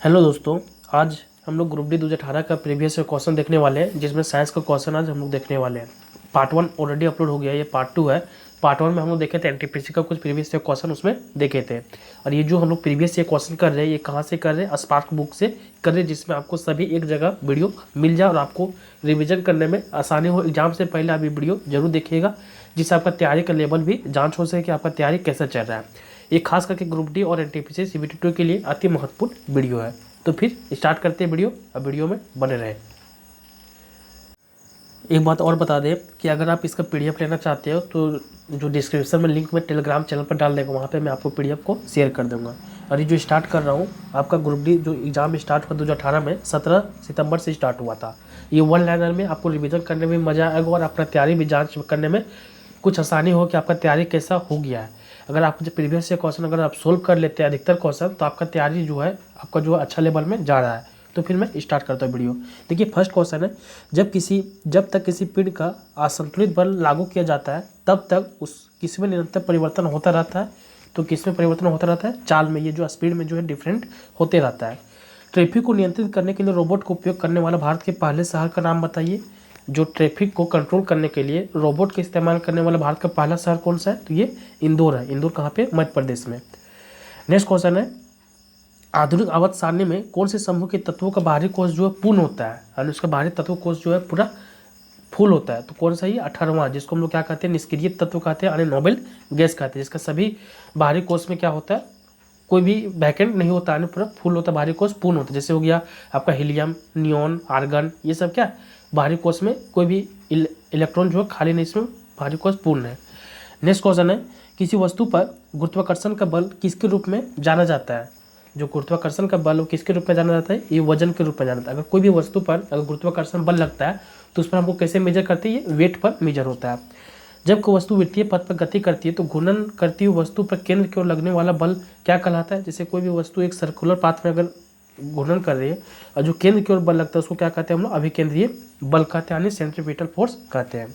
Hello दोस्तों, आज हम लोग ग्रुप डी 2018 का प्रीवियस क्वेश्चन देखने वाले हैं, जिसमें साइंस का क्वेश्चन आज हम लोग देखने वाले हैं। पार्ट 1 ऑलरेडी अपलोड हो गया है, ये पार्ट 2 है। पार्ट 1 में हम लोग देखे थे एनटीपीसी का कुछ प्रीवियस क्वेश्चन उसमें देखे थे। और ये जो हम लोग प्रीवियस ये क्वेश्चन कर रहे हैं, ये कहाँ से कर रहे हैं? स्पार्क बुक से कर रहे हैं, जिसमें आपको सभी एक जगह वीडियो मिल जाए और आपको रिविजन करने में आसानी हो। एग्जाम से पहले आप ये वीडियो जरूर देखिएगा, जिससे आपका तैयारी का लेवल भी जाँच हो सके कि आपका तैयारी कैसा चल रहा है। ये खास करके ग्रुप डी और एनटीपीसी CBT 2 के लिए अति महत्वपूर्ण वीडियो है। तो फिर स्टार्ट करते हैं वीडियो। अब वीडियो में बने रहें। एक बात और बता दें कि अगर आप इसका PDF लेना चाहते हो तो जो डिस्क्रिप्शन में लिंक मैं टेलीग्राम चैनल पर डाल देगा, वहाँ पे मैं आपको PDF को शेयर कर दूंगा। और ये जो स्टार्ट कर रहा हूँ, आपका ग्रुप डी जो एग्ज़ाम स्टार्ट हुआ 2018 में 17 सितंबर से स्टार्ट हुआ था। ये वन लाइनर में आपको रिविज़न करने में मज़ा आएगा और अपना तैयारी भी जाँच करने में कुछ आसानी हो कि आपका तैयारी कैसा हो गया है। अगर आप जो प्रीवियस से क्वेश्चन अगर आप सोल्व कर लेते हैं अधिकतर क्वेश्चन, तो आपका तैयारी जो है आपका जो अच्छा लेवल में जा रहा है। तो फिर मैं स्टार्ट करता हूँ वीडियो। देखिए, फर्स्ट क्वेश्चन है, जब तक किसी पिंड का असंतुलित बल लागू किया जाता है, तब तक किस में निरंतर परिवर्तन होता रहता है। तो किस में परिवर्तन होता रहता है? चाल में। ये जो स्पीड में जो है डिफरेंट होते रहता है। ट्रैफिक को नियंत्रित करने के लिए रोबोट का उपयोग करने वाला भारत के पहले शहर का नाम बताइए। जो ट्रैफिक को कंट्रोल करने के लिए रोबोट का इस्तेमाल करने वाला भारत का पहला शहर कौन सा है? तो ये इंदौर है। इंदौर कहाँ पे? मध्य प्रदेश में। नेक्स्ट क्वेश्चन है, आधुनिक आवर्त सारणी में कौन से समूह के तत्वों का बाहरी कोष जो है पूर्ण होता है और उसका बाहरी तत्व कोष जो है पूरा फुल होता है? तो कौन सा? ये 18वां, जिसको हम लोग क्या कहते हैं? निष्क्रिय तत्व कहते हैं, यानी नोबेल गैस कहते हैं, जिसका सभी बाहरी कोष में क्या होता है? कोई भी वैकेंट नहीं होता है, पूरा फुल होता है, बाहरी कोष पूर्ण होता है। जैसे हो गया आपका हीलियम, नियॉन, आर्गन, ये सब क्या बाहरी कोष में कोई भी इलेक्ट्रॉन जो है खाली नहीं, इसमें बाहरी कोष पूर्ण है। नेक्स्ट क्वेश्चन है, किसी वस्तु पर गुरुत्वाकर्षण का बल किसके रूप में जाना जाता है? जो गुरुत्वाकर्षण का बल वो किसके रूप में जाना जाता है? ये वजन के रूप में जाना जाता है। अगर कोई भी वस्तु पर अगर गुरुत्वाकर्षण बल लगता है तो उस पर हमको कैसे मेजर करते हैं? ये वेट पर मेजर होता है। जब कोई वस्तु वृत्तीय पथ पर गति करती है तो घूर्णन करती हुई वस्तु पर केंद्र की ओर लगने वाला बल क्या कहलाता है? जैसे कोई भी वस्तु एक सर्कुलर पाथ में अगर घूर्णन कर रही है और जो केंद्र की ओर बल लगता है उसको क्या कहते हैं हम लोग? अभिकेंद्रीय बल कहते हैं, यानी सेंट्रीपिटल फोर्स कहते हैं।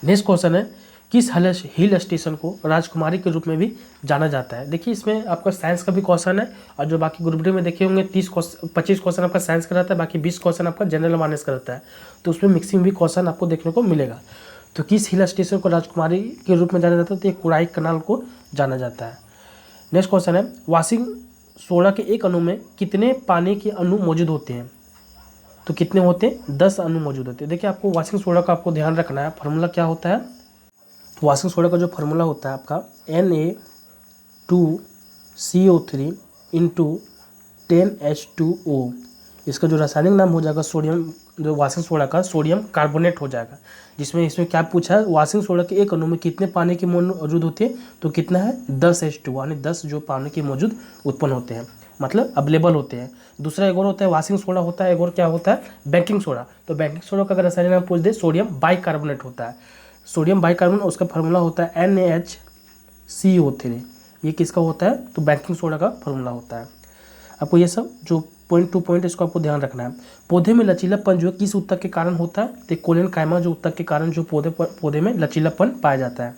नेक्स्ट क्वेश्चन है, किस हिल स्टेशन को राजकुमारी के रूप में भी जाना जाता है? देखिए, इसमें आपका साइंस का भी क्वेश्चन है और जो बाकी ग्रुप डी में देखे होंगे 25 क्वेश्चन आपका साइंस का रहता है, बाकी 20 क्वेश्चन आपका जनरल अवेयरनेस का रहता है। तो उसमें मिक्सिंग भी क्वेश्चन आपको देखने को मिलेगा। तो किस हिल स्टेशन को राजकुमारी के रूप में जाना जाता है? तो ये कोराई कनाल को जाना जाता है। नेक्स्ट क्वेश्चन है, वाशिंग सोडा के एक अणु में कितने पानी के अणु मौजूद होते हैं? तो कितने होते हैं? 10 अणु मौजूद होते हैं। देखिए, आपको वाशिंग सोडा का आपको ध्यान रखना है। फार्मूला क्या होता है? वाशिंग सोडा का जो फार्मूला होता है आपका Na2CO3 इंटू 10H2O। इसका जो रासायनिक नाम हो जाएगा सोडियम, जो वाशिंग सोडा का सोडियम कार्बोनेट हो जाएगा। जिसमें इसमें क्या पूछा है? वाशिंग सोडा के एक अणु में कितने पानी की मौजूद होती है? तो कितना है? 10H2, यानी 10 जो पानी की मौजूद उत्पन्न होते हैं, मतलब अवेलेबल होते हैं। दूसरा एक और होता है वाशिंग सोडा होता है, एक और क्या होता है? Baking soda. तो बेकिंग सोडा का अगर रासायनिक नाम पूछ दे, सोडियम बाइकार्बोनेट होता है। सोडियम बाइकार्बोनेट, उसका फार्मूला होता है NaHCO3। ये किसका होता है? तो बेकिंग सोडा का फार्मूला होता है। आपको ये सब जो पॉइंट टू पॉइंट इसको आपको ध्यान रखना है। पौधे में लचीलापन जो है किस ऊतक के कारण होता है? तो कोलेनकाइमा जो ऊतक के कारण जो पौधे में लचीलापन पाया जाता है।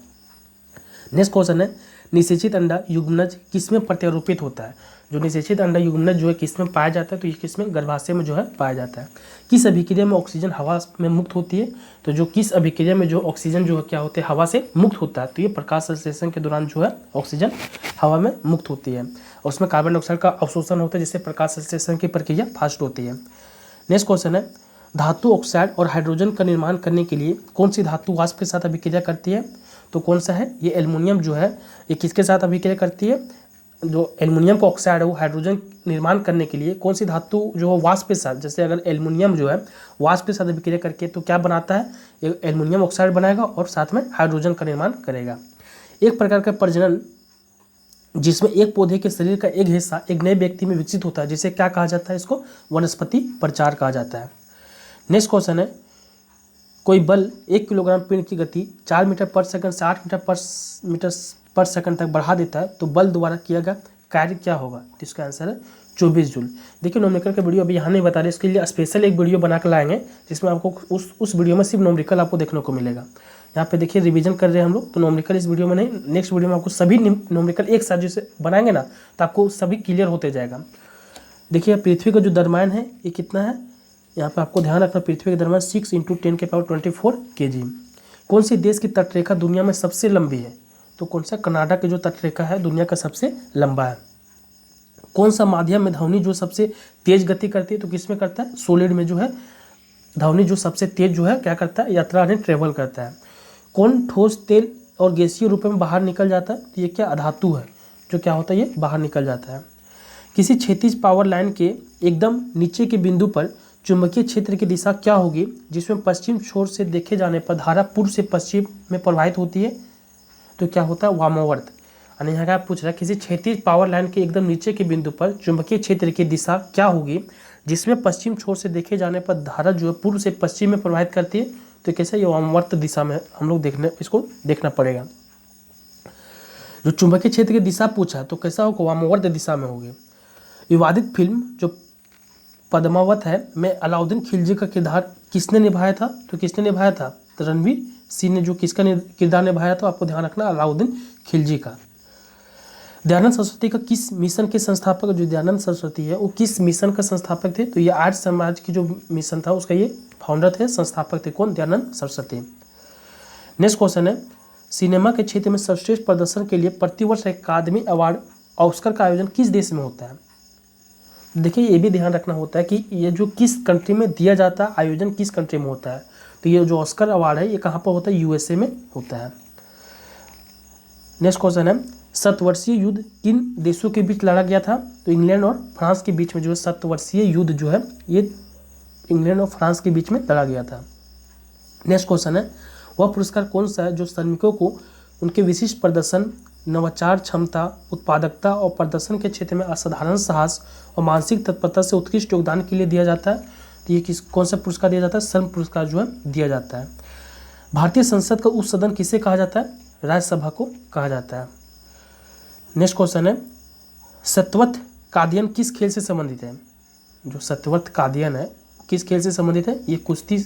नेक्स्ट क्वेश्चन है, निषेचित अंडा युग्मनज किसमें प्रत्यारोपित होता है? जो निषेचित अंडा युग्मनज जो है किसमें पाया जाता है? तो ये किसमें? गर्भाशय में जो है पाया जाता है। किस अभिक्रिया में ऑक्सीजन हवा में मुक्त होती है? तो जो किस अभिक्रिया में जो ऑक्सीजन जो है क्या होता है? हवा से मुक्त होता है। तो ये प्रकाश संश्लेषण के दौरान जो है ऑक्सीजन हवा में मुक्त होती है और उसमें कार्बन डाइऑक्साइड का अवशोषण होता है, जिससे प्रकाश संश्लेषण की प्रक्रिया फास्ट होती है। नेक्स्ट क्वेश्चन है, धातु ऑक्साइड और हाइड्रोजन का निर्माण करने के लिए कौन सी धातु वाष्प के साथ अभिक्रिया करती है? तो कौन सा है? ये एल्युमिनियम जो है ये किसके साथ अभिक्रिया करती है? जो एल्युमिनियम का ऑक्साइड है वो हाइड्रोजन निर्माण करने के लिए कौन सी धातु जो है वाष्प के साथ, जैसे अगर एल्युमिनियम जो है वाष्प के साथ अभिक्रिया करके तो क्या बनाता है? ये एल्युमिनियम ऑक्साइड बनाएगा और साथ में हाइड्रोजन का निर्माण करेगा। एक प्रकार का प्रजनन जिसमें एक पौधे के शरीर का एक हिस्सा एक नए व्यक्ति में विकसित होता है, जिसे क्या कहा जाता है? इसको वनस्पति प्रचार कहा जाता है। नेक्स्ट क्वेश्चन है, कोई बल 1 किलोग्राम पिंड की गति 4 मीटर पर सेकंड से 8 मीटर पर सेकंड तक बढ़ा देता है, तो बल द्वारा किया गया कार्य क्या होगा? तो इसका आंसर है 24 जूल। देखिए, नोमेरिकल का वीडियो अभी यहाँ नहीं बता रहे, इसके लिए स्पेशल एक वीडियो बना कर लाएंगे, जिसमें आपको उस वीडियो में सिर्फ नोमेरिकल आपको देखने को मिलेगा। यहाँ पे देखिए रिवीजन कर रहे हैं हम लोग, तो नोमेरिकल इस वीडियो में नहीं, नेक्स्ट वीडियो में आपको सभी नोमेरिकल एक साथ जैसे बनाएंगे ना, तो आपको सभी क्लियर होते जाएगा। देखिए पृथ्वी का जो द्रव्यमान है ये कितना है, यहाँ पे आपको ध्यान रखना, पृथ्वी का द्रव्यमान 6 × 10⁻24 kg। कौन सी देश की तटरेखा दुनिया में सबसे लंबी है, तो कौन सा कनाडा की जो तटरेखा है दुनिया का सबसे लंबा है। कौन सा माध्यम में ध्वनि जो सबसे तेज गति करती है, तो किस में करता है, सॉलिड में जो है ध्वनि जो सबसे तेज जो है क्या करता है, यात्रा में ट्रेवल करता है। कौन ठोस तेल और गैसीय रूप में बाहर निकल जाता है, तो ये क्या अधातु है जो क्या होता है ये बाहर निकल जाता है। किसी क्षैतिज पावर लाइन के एकदम नीचे के बिंदु पर चुंबकीय क्षेत्र की दिशा क्या होगी जिसमें पश्चिम छोर से देखे जाने पर धारा पूर्व से पश्चिम में प्रवाहित होती है, तो क्या होता है वामावर्त। यानी यहाँ क्या पूछ रहा है, किसी क्षैतिज पावर लाइन के एकदम नीचे के बिंदु पर चुंबकीय क्षेत्र की दिशा क्या होगी जिसमें पश्चिम छोर से देखे जाने पर धारा जो है पूर्व से पश्चिम में प्रवाहित करती है, तो कैसे ये वामावर्त दिशा में हम लोग इसको देखना पड़ेगा। जो चुंबकीय क्षेत्र की दिशा पूछा तो कैसा होगा, वामावर्त दिशा में होगी। विवादित फिल्म जो पद्मावत है में अलाउद्दीन खिलजी का किरदार किसने निभाया था, तो किसने निभाया था, तो रणवीर सिंह ने जो किसका किरदार निभाया था, आपको ध्यान रखना अलाउद्दीन खिलजी का। दयानंद सरस्वती का किस मिशन के संस्थापक, जो दयानंद सरस्वती है वो किस मिशन का संस्थापक थे, तो ये आर्य समाज की जो मिशन था उसका ये फाउंडर थे, संस्थापक थे कौन, दयानंद सरस्वती। नेक्स्ट क्वेश्चन है, सिनेमा के क्षेत्र में सर्वश्रेष्ठ प्रदर्शन के लिए प्रतिवर्ष अकादमी अवार्ड ऑस्कर का आयोजन किस देश में होता है। देखिए ये भी ध्यान रखना होता है कि ये जो किस कंट्री में दिया जाता है, आयोजन किस कंट्री में होता है, तो ये जो ऑस्कर अवार्ड है ये कहाँ पर होता है, यूएसए में होता है। नेक्स्ट क्वेश्चन है, शतवर्षीय युद्ध किन देशों के बीच लड़ा गया था, तो इंग्लैंड और फ्रांस के बीच में जो है शतवर्षीय युद्ध जो है ये इंग्लैंड और फ्रांस के बीच में लड़ा गया था। नेक्स्ट क्वेश्चन है, वह पुरस्कार कौन सा है जो श्रमिकों को उनके विशिष्ट प्रदर्शन, नवाचार क्षमता, उत्पादकता और प्रदर्शन के क्षेत्र में असाधारण साहस और मानसिक तत्परता से उत्कृष्ट योगदान के लिए दिया जाता है, तो ये कौन सा पुरस्कार दिया जाता है, श्रम पुरस्कार जो है दिया जाता है। भारतीय संसद का उच्च सदन किसे कहा जाता है, राज्यसभा को कहा जाता है। नेक्स्ट क्वेश्चन है, सत्यव्रत कादियन किस खेल से संबंधित है, जो सत्यव्रत कादियन है किस खेल से संबंधित है, ये कुश्ती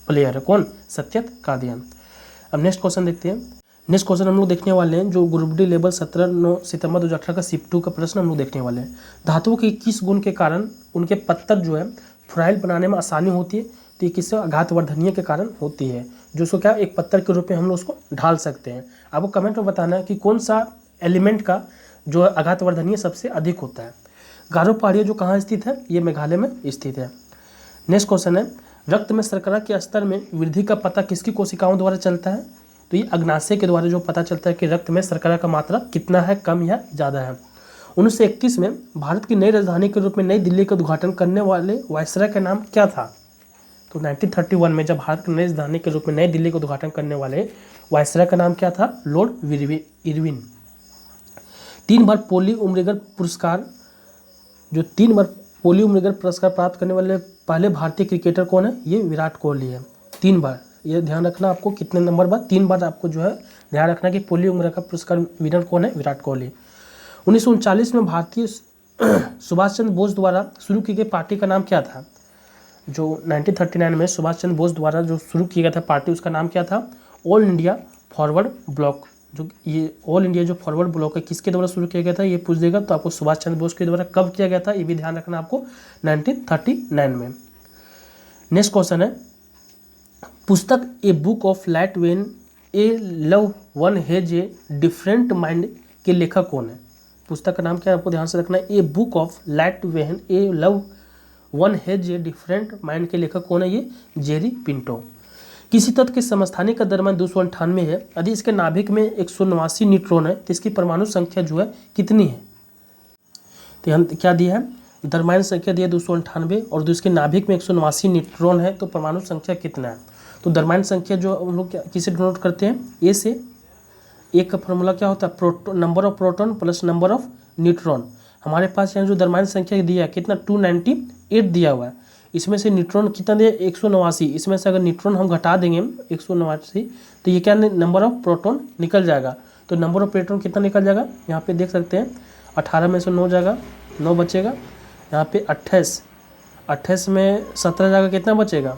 प्लेयर है कौन, सत्यव्रत कादियन। अब नेक्स्ट क्वेश्चन देखते हैं। नेक्स्ट क्वेश्चन हम लोग देखने वाले हैं जो ग्रुप डी लेवल 17 सितंबर 2018 का शिफ्ट 2 का प्रश्न हम लोग देखने वाले हैं। धातुओं के किस गुण के कारण उनके पत्थर जो है फ्राइल बनाने में आसानी होती है, तो ये किससे, आघातवर्धनीय के कारण होती है, जो उसको क्या एक पत्थर के रूप में हम लोग उसको ढाल सकते हैं। आपको कमेंट में बताना है कि कौन सा एलिमेंट का जो आघातवर्धनीय सबसे अधिक होता है। गारो पहाड़ियाँ जो कहाँ स्थित है, ये मेघालय में स्थित है। नेक्स्ट क्वेश्चन है, रक्त में शर्करा के स्तर में वृद्धि का पता किसकी कोशिकाओं द्वारा चलता है, तो ये अग्नाशय के द्वारा जो पता चलता है कि रक्त में शर्करा का मात्रा कितना है, कम या ज़्यादा है। 1931 में भारत की नई राजधानी के रूप में नई दिल्ली का उद्घाटन करने वाले वायसराय का नाम क्या था, तो 1931 में जब भारत की नई राजधानी के रूप में नई दिल्ली का उद्घाटन करने वाले वायसराय का नाम क्या था, लॉर्ड इरविन। 3 बार पोली उम्रगर पुरस्कार, जो 3 बार पोली उम्रगर पुरस्कार प्राप्त करने वाले पहले भारतीय क्रिकेटर कौन है, ये विराट कोहली है। 3 बार, ये ध्यान रखना आपको कितने नंबर बाद, 3 बार आपको जो है ध्यान रखना कि पोली उम्रगर पुरस्कार विनर कौन है, विराट कोहली। 1939 में भारतीय सुभाष चंद्र बोस द्वारा शुरू की गई पार्टी का नाम क्या था, जो 1939 में सुभाष चंद्र बोस द्वारा जो शुरू किया गया था पार्टी उसका नाम क्या था, ऑल इंडिया फॉरवर्ड ब्लॉक। जो ये ऑल इंडिया जो फॉरवर्ड ब्लॉक है किसके द्वारा शुरू किया गया था, ये पूछ देगा, तो आपको सुभाष चंद्र बोस के द्वारा कब किया गया था, ये भी ध्यान रखना आपको 1939 में। नेक्स्ट क्वेश्चन है, पुस्तक a book of light when a love one has a different mind के लेखक कौन है, पुस्तक का नाम क्या है आपको ध्यान से रखना है, a book of light when a love one has a different mind के लेखक कौन है, ये जेरी पिंटो। किसी तत्व के समस्थानिक का द्रव्यमान 298 है, यदि इसके नाभिक में 189 न्यूट्रॉन है तो इसकी परमाणु संख्या जो है कितनी है, तो यहाँ क्या दिया है, द्रव्यमान संख्या दिया 298 और इसके नाभिक में 189 न्यूट्रॉन है, तो परमाणु संख्या कितना है। तो द्रव्यमान संख्या जो हम लोग किसे डिनोट करते हैं, ए से, एक का फॉर्मूला क्या होता है, proton, number of proton plus number of neutron. हमारे पास यहाँ जो द्रव्यमान संख्या दिया है कितना, 298 दिया हुआ है, इसमें से न्यूट्रॉन कितना दिया, 189, इसमें से अगर न्यूट्रॉन हम घटा देंगे 189 तो ये क्या नंबर ऑफ प्रोटॉन निकल जाएगा, तो नंबर ऑफ प्रोटॉन कितना निकल जाएगा, यहाँ पे देख सकते हैं 18 में से 9 जाएगा, 9 बचेगा, यहाँ पे 28 में 17 जाएगा, कितना बचेगा,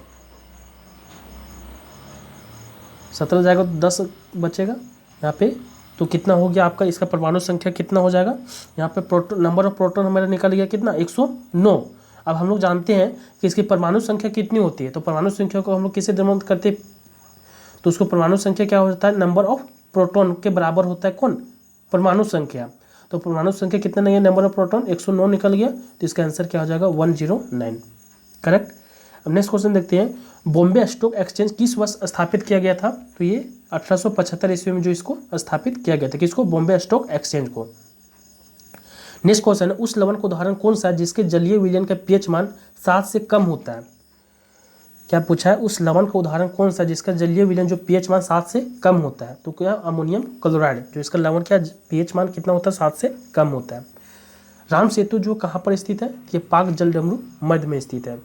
17 जाएगा तो 10 बचेगा, यहाँ पे तो कितना हो गया आपका, इसका परमाणु संख्या कितना हो जाएगा, यहाँ पे प्रोटॉन, नंबर ऑफ प्रोटॉन हमारा निकल गया कितना, 109। अब हम लोग जानते हैं कि इसकी परमाणु संख्या कितनी होती है, तो परमाणु संख्या को हम लोग किससे डिनोट करते हैं, तो उसको परमाणु संख्या क्या होता है, नंबर ऑफ प्रोटॉन के बराबर होता है कौन, परमाणु संख्या। तो परमाणु संख्या कितना नहीं है, नंबर ऑफ प्रोटॉन 109 निकल गया, तो इसका आंसर क्या हो जाएगा 109, करेक्ट। अब नेक्स्ट क्वेश्चन देखते हैं, बॉम्बे स्टॉक एक्सचेंज किस वर्ष स्थापित किया गया था, तो ये 1875 ईस्वी में जो इसको स्थापित किया गया था, किसको, बॉम्बे स्टॉक एक्सचेंज को। नेक्स्ट क्वेश्चन है, उस लवण का उदाहरण कौन सा है जिसके जलीय विलयन का पीएच मान 7 से कम होता है, क्या पूछा है, उस लवण का उदाहरण कौन सा है जिसका जलीय विलयन जो पीएच मान 7 से कम होता है, तो क्या, अमोनियम क्लोराइड, जो इसका लवण क्या पीएच मान कितना होता है, 7 से कम होता है। राम सेतु जो कहाँ पर स्थित है, ये पाक जलडमरू मध्य में स्थित है।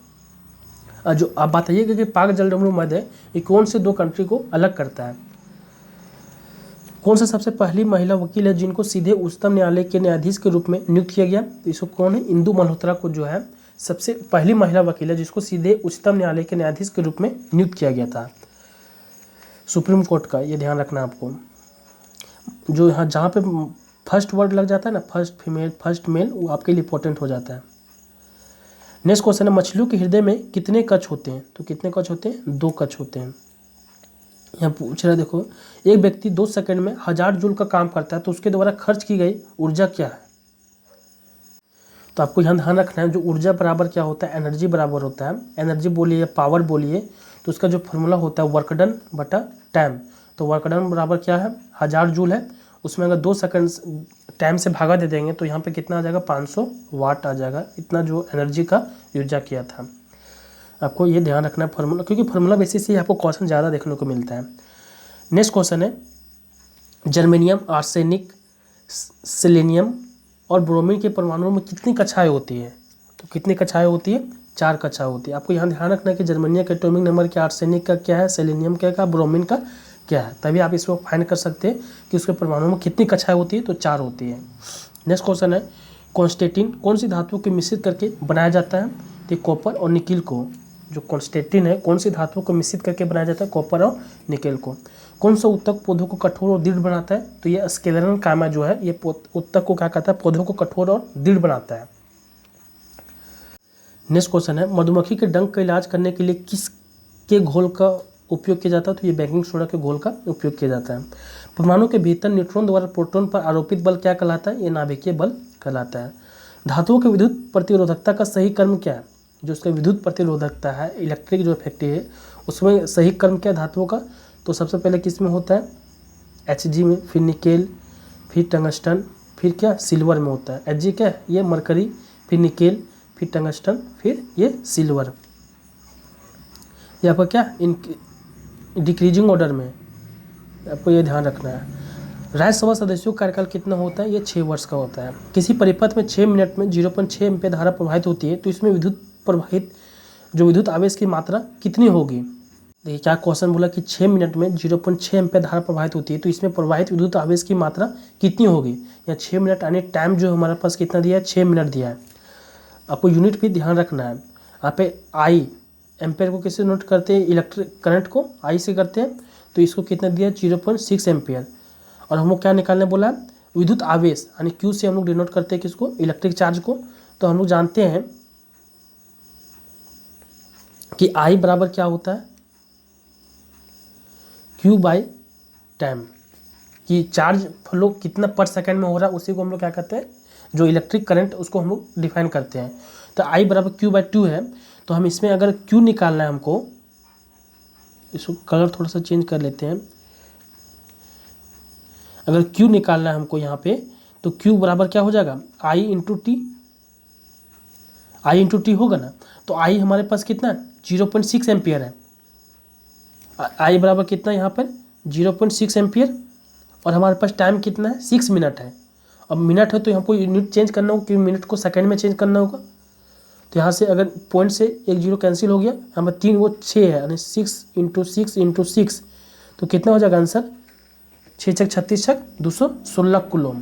जो आप बताइएगा कि पाक जलडमरू मध्य है, ये कौन से दो कंट्री को अलग करता है, कौन सा सबसे पहली महिला वकील है जिनको सीधे उच्चतम न्यायालय के न्यायाधीश के रूप में नियुक्त किया गया, तो इसको कौन है, इंदु मल्होत्रा को जो है सबसे पहली महिला वकील है जिसको सीधे उच्चतम न्यायालय के न्यायाधीश के रूप में नियुक्त किया गया था सुप्रीम कोर्ट का, ये ध्यान रखना आपको। जो यहाँ जहाँ पे फर्स्ट वर्ड लग जाता है ना, फर्स्ट फीमेल फर्स्ट मेल, वो आपके लिए इंपॉर्टेंट हो जाता है। नेक्स्ट क्वेश्चन है, मछलियों के हृदय में कितने कच होते हैं, तो कितने कच होते हैं, 2 कच होते हैं। यहाँ पूछ रहा है, देखो, एक व्यक्ति 2 सेकंड में 1000 जूल का काम करता है तो उसके द्वारा खर्च की गई ऊर्जा क्या है, तो आपको यहाँ ध्यान रखना है, जो ऊर्जा बराबर क्या होता है, एनर्जी बराबर होता है, एनर्जी बोलिए पावर बोलिए, तो उसका जो फॉर्मूला होता है वर्क डन बटा टाइम, तो वर्क डन बराबर क्या है, 1000 जूल है, उसमें अगर 2 सेकंड टाइम से भागा दे देंगे तो यहाँ पे कितना आ जाएगा, 500 वाट आ जाएगा, इतना जो एनर्जी का यूजा किया था। आपको ये ध्यान रखना है फार्मूला, क्योंकि फार्मूला बेसिस से आपको क्वेश्चन ज़्यादा देखने को मिलता है। नेक्स्ट क्वेश्चन है, जर्मेनियम, आर्सेनिक, सेलेनियम और ब्रोमीन के परमाणुओं में कितनी कक्षाएं होती है, तो कितनी कक्षाएं होती है, 4 कक्षाएं होती है। आपको यहाँ ध्यान रखना है कि जर्मेनियम का एटॉमिक नंबर क्या, आर्सेनिक का क्या है, सेलेनियम का, ब्रोमीन का क्या है, तभी आप इसको फाइंड कर सकते हैं कि उसके परमाणुओं में कितनी कक्षाएं होती है, तो 4 होती है। नेक्स्ट क्वेश्चन है, कॉन्स्टेंटिन कौन सी धातु को मिश्रित करके बनाया जाता है, तो कॉपर और निकिल को, जो कॉन्स्टेंटिन है कौन सी धातुओं को मिश्रित करके बनाया जाता है, कॉपर और निकेल को। कौन सा उत्तक पौधों को कठोर और दृढ़ बनाता है, तो ये स्क्लेरन कामा जो है, ये उत्तक को क्या कहता है, पौधों को कठोर और दृढ़ बनाता है। नेक्स्ट क्वेश्चन है, मधुमक्खी के डंक का इलाज करने के लिए किस के घोल का उपयोग किया जाता है, तो ये बेकिंग सोडा के घोल का उपयोग किया जाता है। परमाणु के भीतर न्यूट्रॉन द्वारा प्रोटॉन पर आरोपित बल क्या कहलाता है, ये नाभिकीय बल कहलाता है। धातुओं के विद्युत प्रतिरोधकता का सही कर्म क्या है, जो उसका विद्युत प्रतिरोधकता है, इलेक्ट्रिक जो इफेक्ट है, उसमें सही कर्म क्या है धातुओं का, तो सबसे पहले किस में होता है, Hg में, फिर निकेल, फिर टंगस्टन, फिर क्या सिल्वर में होता है। Hg क्या है, ये मरकरी, फिर निकेल, फिर टंगस्टन, फिर ये सिल्वर। ये आपका क्या इन डिक्रीजिंग ऑर्डर में, आपको ये ध्यान रखना है। राज्यसभा सदस्यों का कार्यकाल कितना होता है, ये 6 वर्ष का होता है। किसी परिपथ में 6 मिनट में 0.6 एम्पीयर धारा प्रवाहित होती है तो इसमें विद्युत आवेश की मात्रा कितनी होगी। देखिए क्या क्वेश्चन बोला कि 6 मिनट में 0.6 एम्पीयर धारा प्रवाहित होती है तो इसमें प्रवाहित विद्युत आवेश की मात्रा कितनी होगी, या 6 मिनट यानी टाइम जो हमारे पास कितना दिया है, 6 मिनट दिया है। आपको यूनिट भी ध्यान रखना है। यहाँ पे आई एम्पेयर को किससे नोट करते हैं, इलेक्ट्रिक करंट को आई से करते हैं, तो इसको कितना दिया है 0.6 एम्पेयर। और हम लोग क्या निकालने बोला है, विद्युत आवेश, यानी क्यू से हम लोग डिनोट करते हैं किसको, इलेक्ट्रिक चार्ज को। तो हम लोग जानते हैं कि आई बराबर क्या होता है, क्यू बाई टाइम, कि चार्ज फ्लो कितना पर सेकंड में हो रहा है, उसी को हम लोग क्या कहते हैं, जो इलेक्ट्रिक करंट उसको हम लोग डिफाइन करते हैं। तो आई बराबर क्यू बाई 2 है, तो हम इसमें अगर क्यू निकालना है हमको, इसको कलर थोड़ा सा चेंज कर लेते हैं। अगर क्यू निकालना है हमको यहाँ पे, तो क्यू बराबर क्या हो जाएगा, आई इंटू टी होगा ना। तो आई हमारे पास कितना 0.6 एम्पियर है, आई बराबर कितना यहाँ पर 0.6 एम्पियर, और हमारे पास टाइम कितना है 6 मिनट है। अब मिनट है तो हमको यूनिट चेंज करना होगा, क्योंकि मिनट को सेकंड में चेंज करना होगा। तो यहाँ से अगर पॉइंट से 1 0 कैंसिल हो गया, यहाँ पर 3 वो 6 है, यानी 6 इंटू 6 तो कितना हो जाएगा आंसर, 6 छक 36 छक 216 कूलम।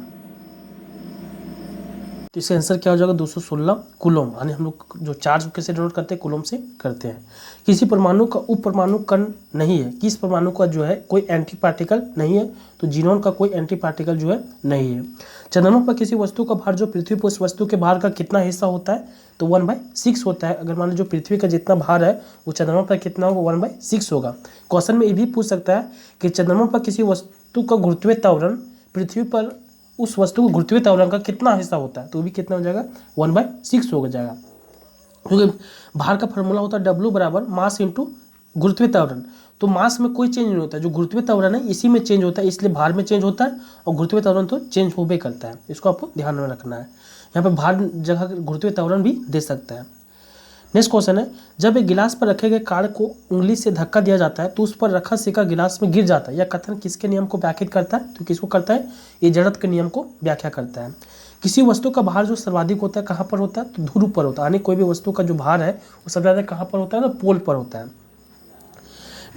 तो इसका आंसर क्या हो जाएगा 216 कूलम, यानी हम लोग जो चार्ज कैसे डिनोट करते हैं कूलम से करते हैं। किसी परमाणु का उप परमाणु कण नहीं है, किस परमाणु का जो है कोई एंटी पार्टिकल नहीं है, तो जीनोन का कोई एंटी पार्टिकल जो है नहीं है। चंद्रमा पर किसी वस्तु का भार जो पृथ्वी पर उस वस्तु के भार का कितना हिस्सा होता है, तो 1/6 होता है। अगर मान लो जो पृथ्वी का जितना भार है वो चंद्रमा पर कितना होगा, 1/6 होगा। क्वेश्चन में ये भी पूछ सकता है कि चंद्रमा पर किसी वस्तु का गुरुत्वीय त्वरण पृथ्वी पर उस वस्तु को गुरुत्वीय त्वरण का कितना हिस्सा होता है, तो भी कितना हो जाएगा 1/6 हो जाएगा। क्योंकि भार का फॉर्मूला होता है W बराबर मास इंटू गुरुत्वीय त्वरण। तो मास में कोई चेंज नहीं होता है, जो गुरुत्वीय त्वरण है इसी में चेंज होता है, इसलिए भार में चेंज होता है और गुरुत्वीय त्वरण तो चेंज होबे करता है। इसको आपको ध्यान में रखना है। यहाँ पे भार जगह गुरुत्वीय त्वरण भी दे सकता है। नेक्स्ट क्वेश्चन है, जब एक गिलास पर रखे गए कार्ड को उंगली से धक्का दिया जाता है तो उस पर रखा सिक्का गिलास में गिर जाता है। यह कथन किसके नियम को व्याख्यात करता है, तो किसको करता है, ये जड़त्व के नियम को व्याख्या करता है। किसी वस्तु का भार जो सर्वाधिक होता है कहाँ पर होता है, तो ध्रुव पर होता है। यानी कोई भी वस्तु का जो भार है वो सबसे ज़्यादा कहाँ पर होता है, ना पोल पर होता है।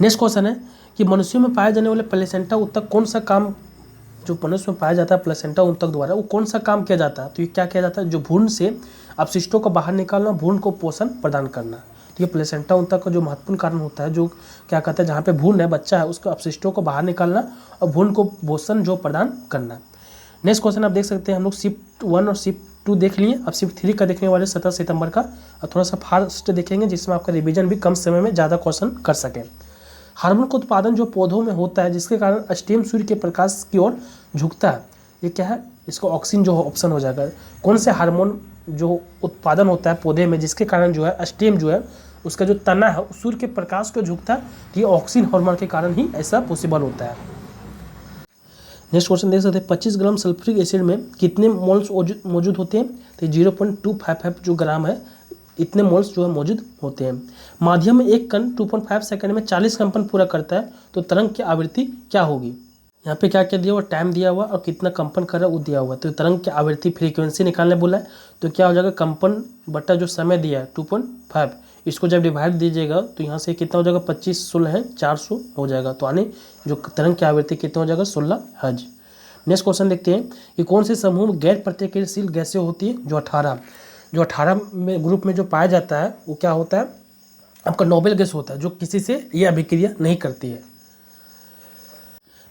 नेक्स्ट क्वेश्चन है कि मनुष्यों में पाए जाने वाले प्लेसेंटा ऊतक कौन सा काम, जो मनुष्य में पाया जाता है प्लेसेंटा ऊतक द्वारा, वो कौन सा काम किया जाता है, तो ये क्या किया जाता है, जो भ्रूण से अपशिष्टों को बाहर निकालना, भ्रूण को पोषण प्रदान करना। तो ये प्लेसेंटा ऊतक का जो महत्वपूर्ण कारण होता है, जो क्या कहते हैं, जहाँ पे भ्रूण है बच्चा है उसको अपशिष्टों को बाहर निकालना और भ्रूण को पोषण जो प्रदान करना। नेक्स्ट क्वेश्चन आप देख सकते हैं, हम लोग शिफ्ट 1 और शिफ्ट 2 देख लिए, अब शिफ्ट 3 का देखने वाले 17 सितंबर का, और थोड़ा सा फास्ट देखेंगे जिसमें आपका रिवीजन भी कम समय में ज़्यादा क्वेश्चन कर सके। हार्मोन का उत्पादन जो पौधों में होता है जिसके कारण स्टेम सूर्य के प्रकाश की ओर झुकता है, ये क्या है, इसको ऑक्सीन जो ऑप्शन हो जाएगा। कौन से हार्मोन जो उत्पादन होता है पौधे में जिसके कारण जो है स्टेम जो है उसका जो तना है सूर्य के प्रकाश को झुकता है, ये ऑक्सीन हार्मोन के कारण ही ऐसा पॉसिबल होता है। नेक्स्ट क्वेश्चन देख सकते हैं, 25 ग्राम सल्फ्यूरिक एसिड में कितने मोल्स मौजूद होते हैं, तो 0.255 जो ग्राम है इतने मोल्स जो है मौजूद होते हैं। माध्यम में एक कण 2.5 सेकंड में 40 कंपन पूरा करता है, तो तरंग की आवृत्ति क्या होगी। यहाँ पे क्या क्या दिया हुआ, टाइम दिया हुआ और कितना कंपन कर रहा है वो दिया हुआ। तो तरंग की आवृत्ति फ्रीक्वेंसी निकालने बोला है, तो क्या हो जाएगा, कंपन बट्टा जो समय दिया है 2.5, इसको जब डिवाइड दीजिएगा तो यहाँ से कितना हो जाएगा, 25 16 है 400 हो जाएगा। तो आने जो तरंग की आवृत्ति कितना हो जाएगा, 16 हर्ट्ज। नेक्स्ट क्वेश्चन देखते हैं कि कौन से समूह में गैर प्रतिक्रियाशील गैसें होती है, जो 18 में ग्रुप में जो पाया जाता है वो क्या होता है, आपका नोबेल गैस होता है, जो किसी से ये अभिक्रिया नहीं करती है।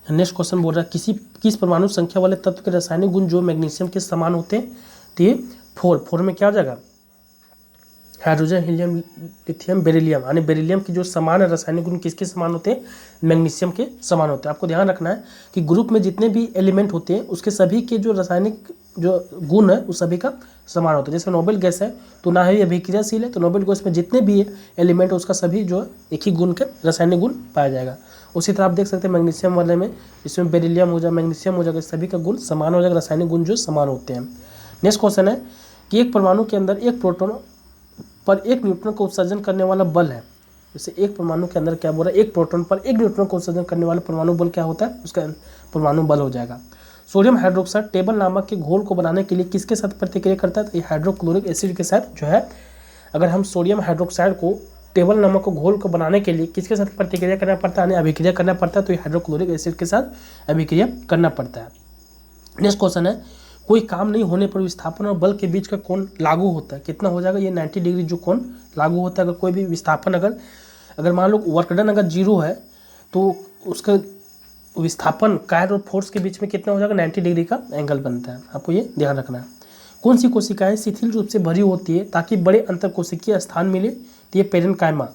नेक्स्ट क्वेश्चन बोल रहा है, किस परमाणु संख्या वाले तत्व के रासायनिक गुण जो मैग्नीशियम के समान होते हैं, तो ये 4 में क्या हो जाएगा, हाइड्रोजन हीलियम लिथियम बेरिलियम, यानी बेरिलियम की जो समान है रासायनिक गुण किसके समान होते हैं, मैग्नीशियम के समान होते हैं। आपको ध्यान रखना है कि ग्रुप में जितने भी एलिमेंट होते हैं उसके सभी के जो रासायनिक जो गुण है उस सभी का समान होता है। जैसे नोबेल गैस है तो ना ही अभिक्रियाशील है, तो नोबेल गैस में जितने भी एलिमेंट है उसका सभी जो एक ही गुण के रासायनिक गुण पाया जाएगा। उसी तरह आप देख सकते हैं मैग्नीशियम वाले में, इसमें बेरिलियम हो जाए मैग्नीशियम हो जाएगा, सभी का गुण समान हो जाएगा, रासायनिक गुण जो समान होते हैं। नेक्स्ट क्वेश्चन है कि एक परमाणु के अंदर एक प्रोटॉन पर 1 न्यूट्रॉन को उत्सर्जन करने वाला बल है। जैसे एक परमाणु के अंदर क्या बोल रहा है, एक प्रोटॉन पर 1 न्यूट्रॉन को उत्सर्जन करने वाला परमाणु बल क्या होता है, उसका परमाणु बल हो जाएगा। सोडियम हाइड्रोक्साइड टेबल नामक के घोल को बनाने के लिए किसके साथ प्रतिक्रिया करता है, तो ये हाइड्रोक्लोरिक एसिड के साथ जो है, अगर हम सोडियम हाइड्रोक्साइड को टेबल नामक को घोल को बनाने के लिए किसके साथ प्रतिक्रिया करना पड़ता है, अभिक्रिया करना पड़ता है, तो ये हाइड्रोक्लोरिक एसिड के साथ अभिक्रिया करना पड़ता है। नेक्स्ट क्वेश्चन है, कोई काम नहीं होने पर विस्थापन और बल के बीच का कोण लागू होता है, कितना हो जाएगा, ये 90 डिग्री जो कोण लागू होता है। अगर कोई भी विस्थापन अगर मान लो वर्क डन अगर 0 है तो उसका विस्थापन कायर और फोर्स के बीच में कितना हो जाएगा, 90 डिग्री का एंगल बनता है। आपको ये ध्यान रखना है। कौन सी कोशिकाएं शिथिल रूप से भरी होती है ताकि बड़े अंतर कोशिकीय स्थान मिले, तो ये पेरेन्काइमा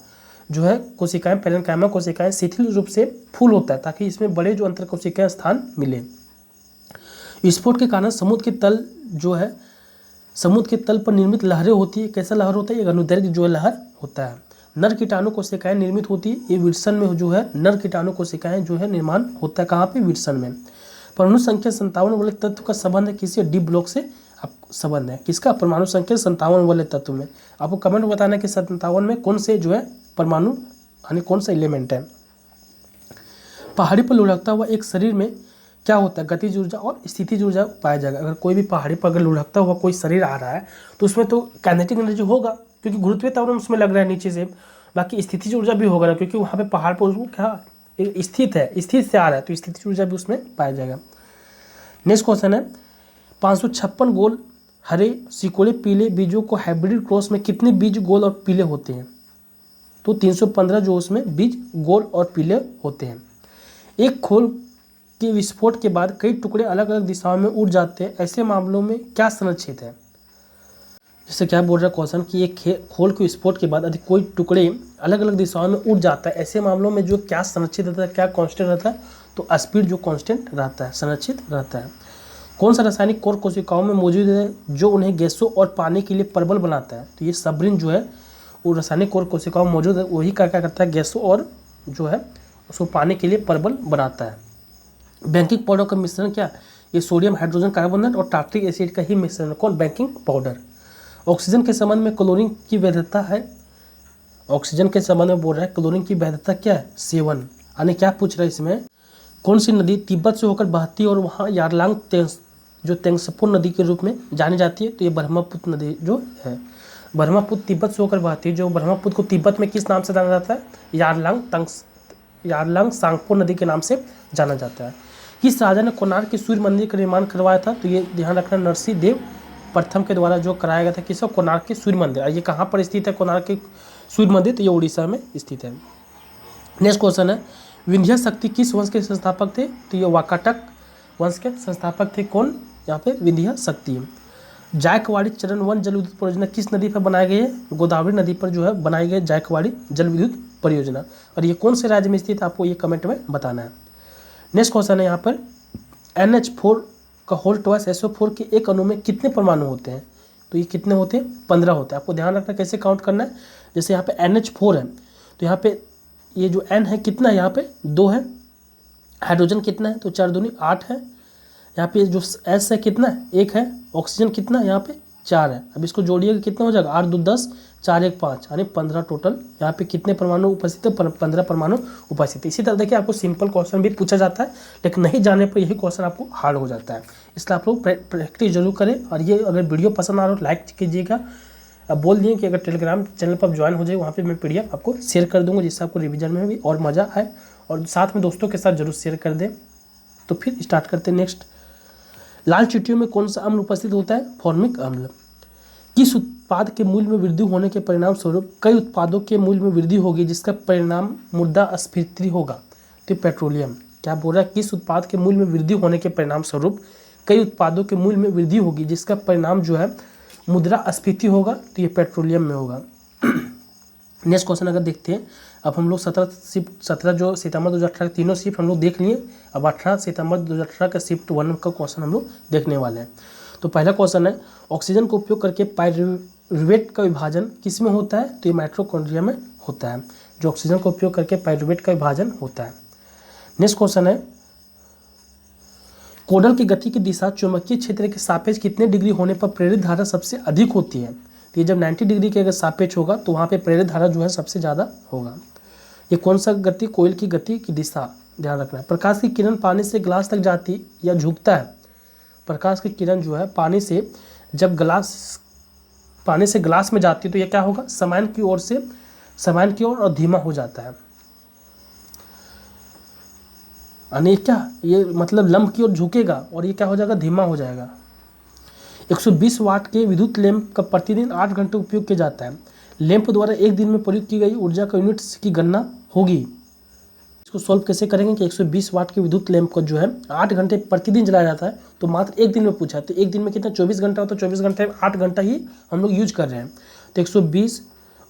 जो है कोशिकाएं, पेरेन्काइमा कोशिकाएं शिथिल रूप से फूल होता है ताकि इसमें बड़े जो अंतर कोशिकीय स्थान मिले। विस्फोट के कारण समुद्र के तल जो है, समुद्र के तल पर निर्मित लहरें होती है, कैसा लहर होता है, ये अनुदैर्घ्य जो है लहर होता है। नर कीटाणु कोशिकाएं निर्मित होती है, ये विल्सन में जो है नर कीटाणु कोशिकाएं जो है निर्माण होता है, कहाँ पे, विल्सन में। परमाणु संख्या 57 वाले तत्व का संबंध किसी डी ब्लॉक से संबंध है, किसका, परमाणु संख्या 57 वाले तत्व में। आपको कमेंट में बताना है कि 57 में कौन से जो है परमाणु यानी कौन सा एलिमेंट है। पहाड़ी पर लुढ़कता हुआ एक शरीर में क्या होता है, गतिज ऊर्जा और स्थितिज ऊर्जा पाया जाएगा। अगर कोई भी पहाड़ी पर अगर लुढ़कता हुआ कोई शरीर आ रहा है तो उसमें तो काइनेटिक एनर्जी होगा क्योंकि गुरुत्वीय त्वरण उसमें लग रहा है नीचे से, बाकी स्थितिज ऊर्जा भी होगा ना क्योंकि वहाँ पे पहाड़ पर उसको क्या स्थित है, स्थित से आ रहा है, तो स्थितिज ऊर्जा भी उसमें पाया जाएगा। नेक्स्ट क्वेश्चन है, 556 गोल हरे सिकोड़े पीले बीजों को हाइब्रिड क्रॉस में कितने बीज गोल और पीले होते हैं? तो 315 जो उसमें बीज गोल और पीले होते हैं। एक खोल के विस्फोट के बाद कई टुकड़े अलग अलग दिशाओं में उड़ जाते हैं, ऐसे मामलों में क्या संरक्षित है? जैसे क्या बोल रहा है क्वेश्चन कि एक खोल के विस्फोट के बाद अधिक कोई टुकड़े अलग अलग दिशाओं में उड़ जाता है, ऐसे मामलों में जो क्या संरक्षित रहता है, क्या कांस्टेंट रहता है? तो स्पीड जो कांस्टेंट रहता है, संरक्षित रहता है। कौन सा रासायनिक कोर कोशिकाओं में मौजूद है जो उन्हें गैसों और पानी के लिए प्रबल बनाता है? तो ये सबरिन जो है वो रासायनिक कोर कोशिकाओं में मौजूद है, वही क्या करता है, गैसों और जो है उसको पानी के लिए प्रबल बनाता है। बेकिंग पाउडर का मिश्रण क्या? ये सोडियम हाइड्रोजन कार्बोनेट और टार्ट्रिक एसिड का ही मिश्रण है। कौन? Baking powder. ऑक्सीजन के संबंध में क्लोरीन की वैधता है? ऑक्सीजन के संबंध में बोल रहा है क्लोरीन की वैधता क्या है? 7। यानी क्या पूछ रहा है इसमें, कौन सी नदी तिब्बत से होकर बहती है और वहाँ यारलांग जो तेंगसफो नदी के रूप में जानी जाती है? तो ये ब्रह्मपुत्र नदी जो है, ब्रह्मपुत्र तिब्बत से होकर बहती है। जो ब्रह्मपुत्र को तिब्बत में किस नाम से जाना जाता है? यारलांग सांगपो नदी के नाम से जाना जाता है। किस राजा ने कोणार्क के सूर्य मंदिर का निर्माण करवाया था? तो ये ध्यान रखना, नरसिंह देव प्रथम के द्वारा जो कराया गया था। किसका? कोणार्क के सूर्य मंदिर। और ये कहाँ पर स्थित है कोणार्क के सूर्य मंदिर? तो ये उड़ीसा में स्थित है। नेक्स्ट क्वेश्चन है, विंध्य शक्ति किस वंश के संस्थापक थे? तो ये वाकाटक वंश के संस्थापक थे। कौन? यहाँ पे विंध्य शक्ति। जायकवाड़ी चरण 1 जल विद्युत परियोजना किस नदी पर बनाई गई है? गोदावरी नदी पर जो है बनाई गई जायकवाड़ी जल विद्युत परियोजना। और ये कौन से राज्य में स्थित है? आपको ये कमेंट में बताना है। नेक्स्ट क्वेश्चन है यहाँ पर, NH4 का होल ट्वाइस SO4 के एक अणु में कितने परमाणु होते हैं? तो ये कितने होते हैं? 15 होते हैं। आपको ध्यान रखना कैसे काउंट करना है। जैसे यहाँ पे NH4 है तो यहाँ पे ये जो N है कितना है? यहाँ पे 2 है। हाइड्रोजन कितना है? तो 4 दूनी 8 है। यहाँ पे जो S है कितना है? 1 है। ऑक्सीजन कितना है? यहाँ पे 4 है। अब इसको जोड़िएगा कितना हो जाएगा? 8 2 10, 4 1 5, यानी 15 टोटल। यहाँ पे कितने परमाणु उपस्थित है? 15 परमाणु उपस्थित है। इसी तरह देखिए आपको सिंपल क्वेश्चन भी पूछा जाता है, लेकिन नहीं जाने पर यही क्वेश्चन आपको हार्ड हो जाता है। इसलिए आप लोग प्रैक्टिस जरूर करें। और ये अगर वीडियो पसंद आ रहा हो लाइक कीजिएगा। अब बोल दिए कि अगर टेलीग्राम चैनल पर ज्वाइन हो जाए, वहाँ पे मैं PDF आपको शेयर कर दूंगा, जिससे आपको रिवीजन में भी और मज़ा आए। और साथ में दोस्तों के साथ जरूर शेयर कर दें। तो फिर स्टार्ट करते हैं। नेक्स्ट, लाल चींटियों में कौन सा अम्ल उपस्थित होता है? फॉर्मिक अम्ल। किस उत्पाद के मूल्य में वृद्धि होने के परिणाम स्वरूप कई उत्पादों के मूल्य में वृद्धि होगी, जिसका परिणाम मुद्रास्फीति होगा? तो पेट्रोलियम। क्या बोल रहा है? किस उत्पाद के मूल्य में वृद्धि होने के परिणाम स्वरूप कई उत्पादों के मूल्य में वृद्धि होगी, जिसका परिणाम जो है मुद्रास्फीति होगा? तो ये पेट्रोलियम में होगा। नेक्स्ट क्वेश्चन अगर देखते हैं, अब हम लोग 17 जो सितंबर 2018 तीनों शिफ्ट हम लोग देख लिए। अब 18 सितंबर 2018 का शिफ्ट 1 का क्वेश्चन हम लोग देखने वाले हैं। तो पहला क्वेश्चन है, ऑक्सीजन का उपयोग करके पाइरूवेट का विभाजन किस में होता है? तो ये माइटोकॉन्ड्रिया में होता है। जो ऑक्सीजन का उपयोग करके पाइरूवेट का विभाजन होता है। नेक्स्ट क्वेश्चन है, कोडल की गति की दिशा चुंबकीय क्षेत्र के सापेक्ष कितने डिग्री होने पर प्रेरित धारा सबसे अधिक होती है? तो ये जब 90 डिग्री के अगर सापेक्ष होगा तो वहाँ पे प्रेरित धारा जो है सबसे ज़्यादा होगा। ये कौन सा गति? कोयल की गति की दिशा, ध्यान रखना है। प्रकाश की किरण पानी से ग्लास तक जाती या झुकता है? प्रकाश की किरण जो है पानी से जब पानी से ग्लास में जाती है तो ये क्या होगा? समान की ओर और धीमा हो जाता है। यानी क्या? ये मतलब लंब की ओर झुकेगा और ये क्या हो जाएगा? धीमा हो जाएगा। 120 वाट के विद्युत लैंप का प्रतिदिन 8 घंटे उपयोग किया जाता है। लैंप द्वारा एक दिन में प्रयुक्त की गई ऊर्जा का यूनिट्स की गणना होगी। इसको सॉल्व कैसे करेंगे कि 120 वाट के विद्युत लैंप को जो है 8 घंटे प्रतिदिन जलाया जाता है, तो मात्र एक दिन में पूछा है। तो एक दिन में कितना? 24 घंटा होता है। 24 घंटे में 8 घंटा ही हम लोग यूज कर रहे हैं। तो 120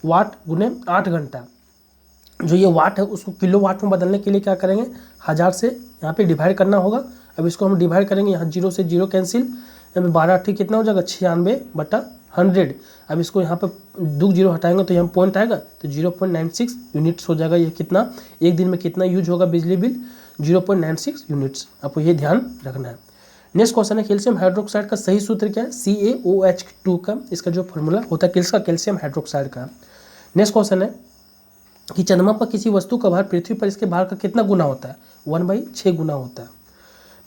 वाट गुने 8 घंटा, जो ये वाट है उसको किलो वाट में बदलने के लिए क्या करेंगे? 1000 से यहाँ पे डिवाइड करना होगा। अब इसको हम डिवाइड करेंगे, यहाँ 0 से 0 कैंसिल, 12 ठीक कितना हो जाएगा? 96/100। अब इसको यहाँ पर 2 0 हटाएंगे तो यहाँ पॉइंट आएगा, तो 0.96 यूनिट्स हो जाएगा। ये कितना एक दिन में कितना यूज होगा बिजली बिल? 0.96 यूनिट्स। आपको ये ध्यान रखना है। नेक्स्ट क्वेश्चन है, कैल्शियम हाइड्रोक्साइड का सही सूत्र क्या है? CaOH2 का इसका जो फॉर्मूला होता है किसका? कैल्शियम हाइड्रोक्साइड का। नेक्स्ट क्वेश्चन है कि चंद्रमा पर किसी वस्तु का भार पृथ्वी पर इसके भार का कितना गुना होता है? 1/6 गुना होता है।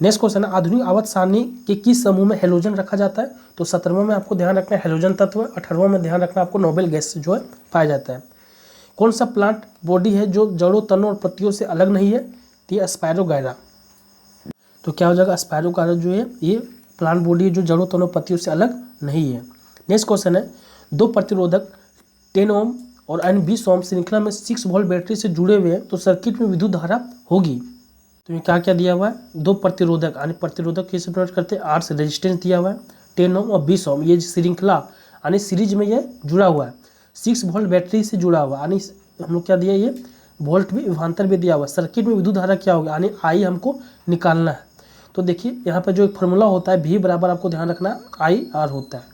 नेक्स्ट क्वेश्चन है, आधुनिक आवर्त सारणी के किस समूह में हेलोजन रखा जाता है? तो 17वां में आपको ध्यान रखना है हेलोजन तत्व, 18वां में ध्यान रखना आपको नोबेल गैस जो है पाया जाता है। कौन सा प्लांट बॉडी है जो जड़ों, तनों और पत्तियों से अलग नहीं है? तो ये एस्पायरोगायरा। तो क्या हो जाएगा? एस्पायरोगायरा जो है ये प्लांट बॉडी जो जड़ों तनों पत्तियों से अलग नहीं है। नेक्स्ट क्वेश्चन है, दो प्रतिरोधक 10 ओम और अन्य 20 ओम श्रृंखला में 6 वोल्ट बैटरी से जुड़े हुए हैं तो सर्किट में विद्युत धारा होगी। तो ये क्या क्या दिया हुआ है, दो प्रतिरोधक, यानी प्रतिरोधक कैसे प्रकट करते हैं, आर से रेजिस्टेंस दिया हुआ है, 10 ओम और 20 ओम, ये श्रृंखला यानी सीरीज में ये जुड़ा हुआ है, 6 वोल्ट बैटरी से जुड़ा हुआ, यानी हम लोग क्या दिया, ये वोल्ट भी विभवांतर भी दिया हुआ है। सर्किट में विद्युत धारा क्या होगा, यानी आई हमको निकालना है। तो देखिए यहाँ पर जो एक फॉर्मूला होता है V बराबर, आपको ध्यान रखना आई आर होता है,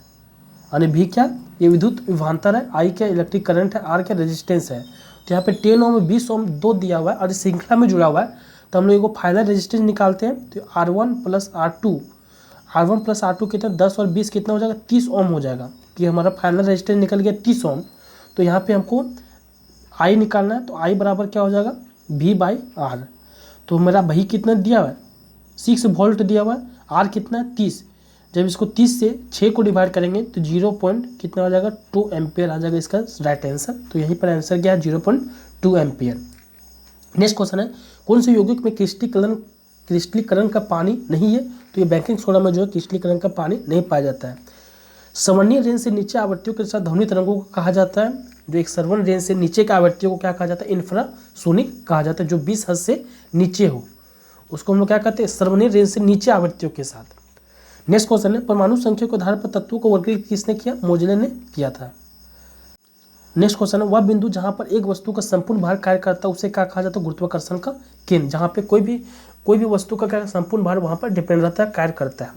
यानी V क्या, ये विद्युत विभवांतर है, आई क्या इलेक्ट्रिक करंट है, आर क्या रेजिस्टेंस है। तो यहाँ पे 10 ओम 20 ओम दो दिया हुआ है और श्रृंखला में जुड़ा हुआ है, तो हम लोग को फाइनल रेजिस्टेंस निकालते हैं। तो R1 प्लस R2 कितना 10 और 20 कितना हो जाएगा, 30 ओम हो जाएगा, कि हमारा फाइनल रेजिस्टेंस निकल गया 30 ओम। तो यहाँ पे हमको आई निकालना है, तो आई बराबर क्या हो जाएगा V/R। तो मेरा वही कितना दिया हुआ है, 6 वोल्ट दिया हुआ है, आर कितना है 30, जब इसको 30 से 6 को डिवाइड करेंगे तो 0 पॉइंट कितना हो जाएगा 2 एम्पियर आ जाएगा इसका राइट आंसर। तो यहीं पर आंसर क्या है 0.2 एम्पियर। नेक्स्ट क्वेश्चन है, कौन से यौगिक में क्रिस्टलीकरण का पानी नहीं है, तो ये बेकिंग सोडा में जो है क्रिस्टलीकरण का पानी नहीं पाया जाता है। श्रवणीय रेंज से नीचे आवृत्तियों के साथ ध्वनि तरंगों को कहा जाता है, जो एक श्रवण रेंज से नीचे की आवृत्तियों को क्या कहा जाता है, इंफ्रासोनिक कहा जाता है, जो 20 हर्ट्ज से नीचे हो उसको हम लोग क्या कहते हैं, श्रवणीय रेंज से नीचे आवृत्तियों के साथ। नेक्स्ट क्वेश्चन है, परमाणु संख्या के आधार पर तत्वों को वर्गीकृत किसने किया, मोजले ने किया था। नेक्स्ट क्वेश्चन है, वह बिंदु जहां पर एक वस्तु का संपूर्ण भार कार्य करता है उसे क्या कहा जाता है, गुरुत्वाकर्षण का केंद्र, जहां पे कोई भी वस्तु का क्या संपूर्ण भार वहां पर डिपेंड रहता है, कार्य करता है।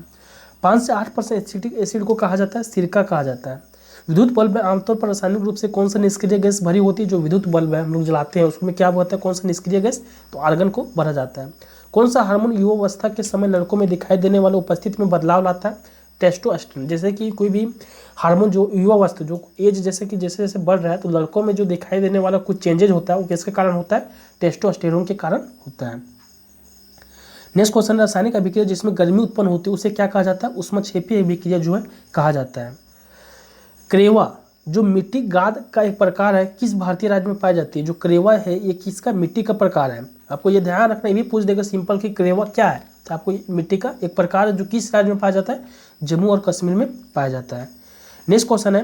5 से 8% एसिटिक एसिड को कहा जाता है सिरका कहा जाता है। विद्युत बल्ब में आमतौर पर रासायनिक रूप से कौन सा निष्क्रिय गैस भरी होती है, जो विद्युत बल्ब है हम लोग जलाते हैं उसमें क्या होता है, कौन सा निष्क्रिय गैस, तो आर्गन को भरा जाता है। कौन सा हार्मोन युवावस्था के समय लड़कों में दिखाई देने वाले उपस्थिति में बदलाव लाता है, टेस्टोस्टेरोन। जैसे कि कोई भी हार्मोन जो युवावस्था जो एज जैसे जैसे बढ़ रहा है तो लड़कों में जो दिखाई देने वाला कुछ चेंजेज होता है वो किसके कारण होता है, टेस्टोस्टेरोन के कारण होता है। नेक्स्ट क्वेश्चन, रासायनिक अभिक्रिया जिसमें गर्मी उत्पन्न होती है उसे क्या कहा जाता है, ऊष्मक्षेपी अभिक्रिया जो है कहा जाता है। क्रेवा जो मिट्टी गाद का एक प्रकार है किस भारतीय राज्य में पाई जाती है, जो क्रेवा है ये किसका मिट्टी का प्रकार है, आपको ये ध्यान रखना, ये भी पूछ देगा सिंपल कि क्रेवा क्या है, तो आपको मिट्टी का एक प्रकार है जो किस राज्य में पाया जाता है, जम्मू और कश्मीर में पाया जाता है। नेक्स्ट क्वेश्चन है,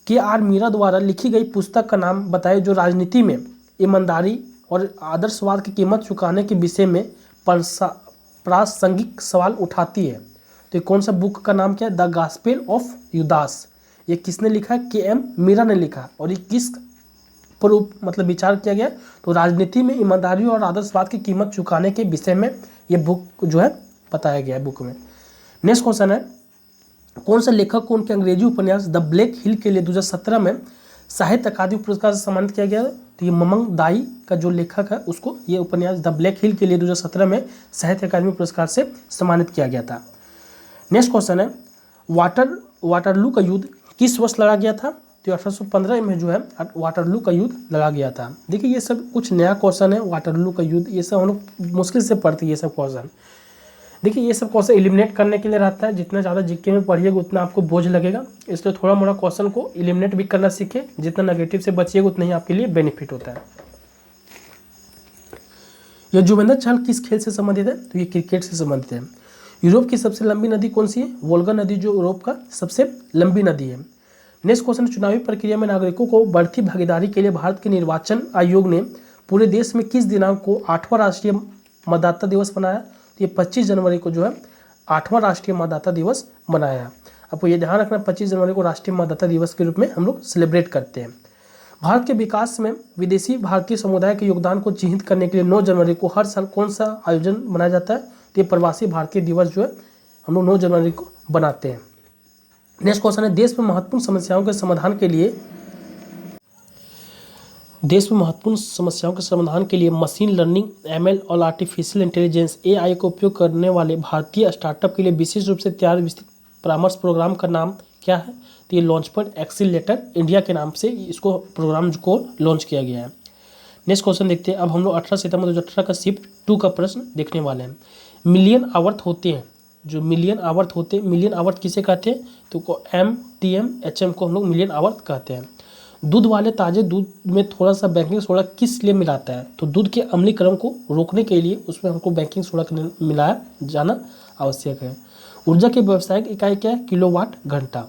KR मीरा द्वारा लिखी गई पुस्तक का नाम बताए जो राजनीति में ईमानदारी और आदर्शवाद की कीमत चुकाने के विषय में प्रासंगिक सवाल उठाती है। तो ये कौन सा बुक का नाम क्या है, द गॉस्पेल ऑफ यूदास। ये किसने लिखा है, KM मीरा ने लिखा, और ये किस पर मतलब विचार किया गया, तो राजनीति में ईमानदारी और आदर्शवाद की कीमत चुकाने के विषय में ये बुक जो है बताया गया है बुक में। नेक्स्ट क्वेश्चन है, कौन सा लेखक को उनके अंग्रेजी उपन्यास द ब्लैक हिल के लिए 2017 में साहित्य अकादमी पुरस्कार से सम्मानित किया गया। तो ये ममंग दाई का जो लेखक है उसको ये उपन्यास द ब्लैक हिल के लिए 2017 में साहित्य अकादमी पुरस्कार से सम्मानित किया गया था। नेक्स्ट क्वेश्चन है, वाटरलू का युद्ध किस वर्ष लड़ा गया था, तो 1815 में जो है वाटरलू का युद्ध लड़ा गया था। देखिए ये सब कुछ नया क्वेश्चन है, वाटरलू का युद्ध ये सब हम लोग मुश्किल से पढ़ते हैं ये सब क्वेश्चन। देखिए ये सब क्वेश्चन एलिमिनेट करने के लिए रहता है, जितना ज़्यादा जीके में पढ़िएगा उतना आपको बोझ लगेगा, इसलिए थोड़ा मोड़ा क्वेश्चन को एलिमिनेट भी करना सीखे, जितना नेगेटिव से बचिएगा उतना ही आपके लिए बेनिफिट होता है। यह युजवेंद्र चहल किस खेल से संबंधित है, तो ये क्रिकेट से संबंधित है। यूरोप की सबसे लंबी नदी कौन सी है, वोल्गा नदी जो यूरोप का सबसे लंबी नदी है। नेक्स्ट क्वेश्चन, चुनावी प्रक्रिया में नागरिकों को बढ़ती भागीदारी के लिए भारत के निर्वाचन आयोग ने पूरे देश में किस दिनांक को 8वां राष्ट्रीय मतदाता दिवस बनाया, ये 25 जनवरी को जो है 8वां राष्ट्रीय मतदाता दिवस मनाया। आपको ये ध्यान रखना 25 जनवरी को राष्ट्रीय मतदाता दिवस के रूप में हम लोग सेलिब्रेट करते हैं। भारत के विकास में विदेशी भारतीय समुदाय के योगदान को चिन्हित करने के लिए 9 जनवरी को हर साल कौन सा आयोजन मनाया जाता है, तो ये प्रवासी भारतीय दिवस जो है हम लोग 9 जनवरी को बनाते हैं। नेक्स्ट क्वेश्चन है, देश में महत्वपूर्ण समस्याओं के समाधान के लिए मशीन लर्निंग, ML और आर्टिफिशियल इंटेलिजेंस AI का उपयोग करने वाले भारतीय स्टार्टअप के लिए विशेष रूप से तैयार विस्तृत परामर्श प्रोग्राम का नाम क्या है, तो ये लॉन्चपैड एक्सीलरेटर इंडिया के नाम से इसको प्रोग्राम को लॉन्च किया गया है। नेक्स्ट क्वेश्चन देखते हैं, अब हम लोग 18 सितंबर 2018 का शिफ्ट 2 का प्रश्न देखने वाले हैं। मिलियन आवर्त होते हैं, जो मिलियन आवर्त किसे कहते हैं, तो MTM HM को हम लोग मिलियन आवर्त कहते हैं। दूध वाले ताजे दूध में थोड़ा सा बेकिंग सोडा किस लिए मिलाता है, तो दूध के अम्लीकरण को रोकने के लिए उसमें हमको बेकिंग सोडा मिलाया जाना आवश्यक है। ऊर्जा की व्यावसायिक इकाई क्या है? किलोवाट घंटा।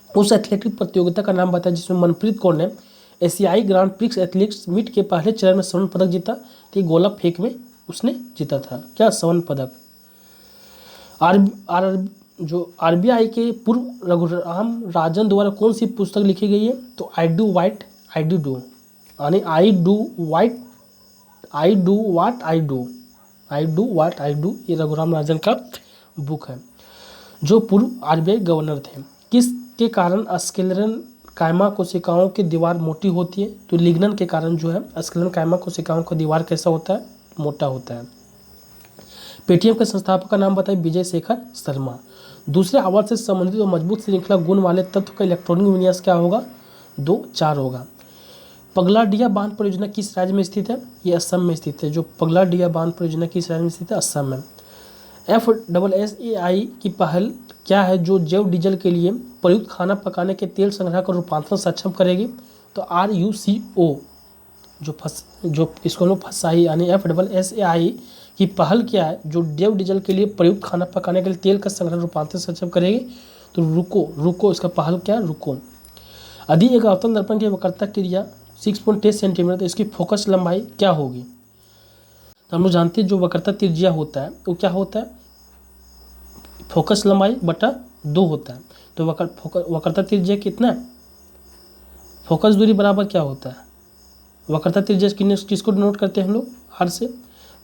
उस एथलेटिक प्रतियोगिता का नाम बताया जिसमें मनप्रीत कौर ने एशियाई ग्रांड प्रिक्स एथलेटिक्स मीट के पहले चरण में स्वर्ण पदक जीता। तो ये गोला फेंक में उसने जीता था क्या? स्वर्ण पदक। जो आरबीआई के पूर्व रघुराम राजन द्वारा कौन सी पुस्तक लिखी गई है? तो I do white I do do, यानी I do watt I do, ये रघुराम राजन का बुक है। जो पूर्व आरबीआई गवर्नर थे, किसके कारण स्क्लेरन कायमा कोशिकाओं की दीवार मोटी होती है? तो लिग्नन के कारण जो है स्क्लेरन कायमा कोशिकाओं का दीवार कैसा होता है? मोटा होता है। पेटीएम के संस्थापक का नाम बताइए? विजय शेखर शर्मा। दूसरे आवर्त से संबंधित और मजबूत श्रृंखला गुण वाले तत्व का इलेक्ट्रॉनिक विन्यास क्या होगा? 2-4 होगा। पगलाडिया बांध परियोजना किस राज्य में स्थित है? ये असम में स्थित है। जो पगलाडिया बांध परियोजना किस राज्य में स्थित है? असम में। FSSAI की पहल क्या है जो जैव डीजल के लिए प्रयुक्त खाना पकाने के तेल संग्रह का रूपांतरण सक्षम करेगी? तो RUCO, जो इसको लोग फसाई, यानी FSSAI की पहल क्या है जो जैव डीजल के लिए प्रयुक्त खाना पकाने के लिए तेल का संग्रह रूपांतरण सक्षम करेगी? तो रुको इसका पहल क्या? रुको। यदि एक अवतल दर्पण की वक्रता क्रिया 6.8 सेंटीमीटर, तो इसकी फोकस लंबाई क्या होगी? तो हम लोग जानते हैं जो वक्रता त्रिज्या होता है वो क्या होता है? फोकस लंबाई बटा 2 होता है। तो वक्रता त्रिज्या कितना है? फोकस दूरी बराबर क्या होता है? वक्रता त्रिज्या किसको डिनोट करते हैं हम लोग? R से।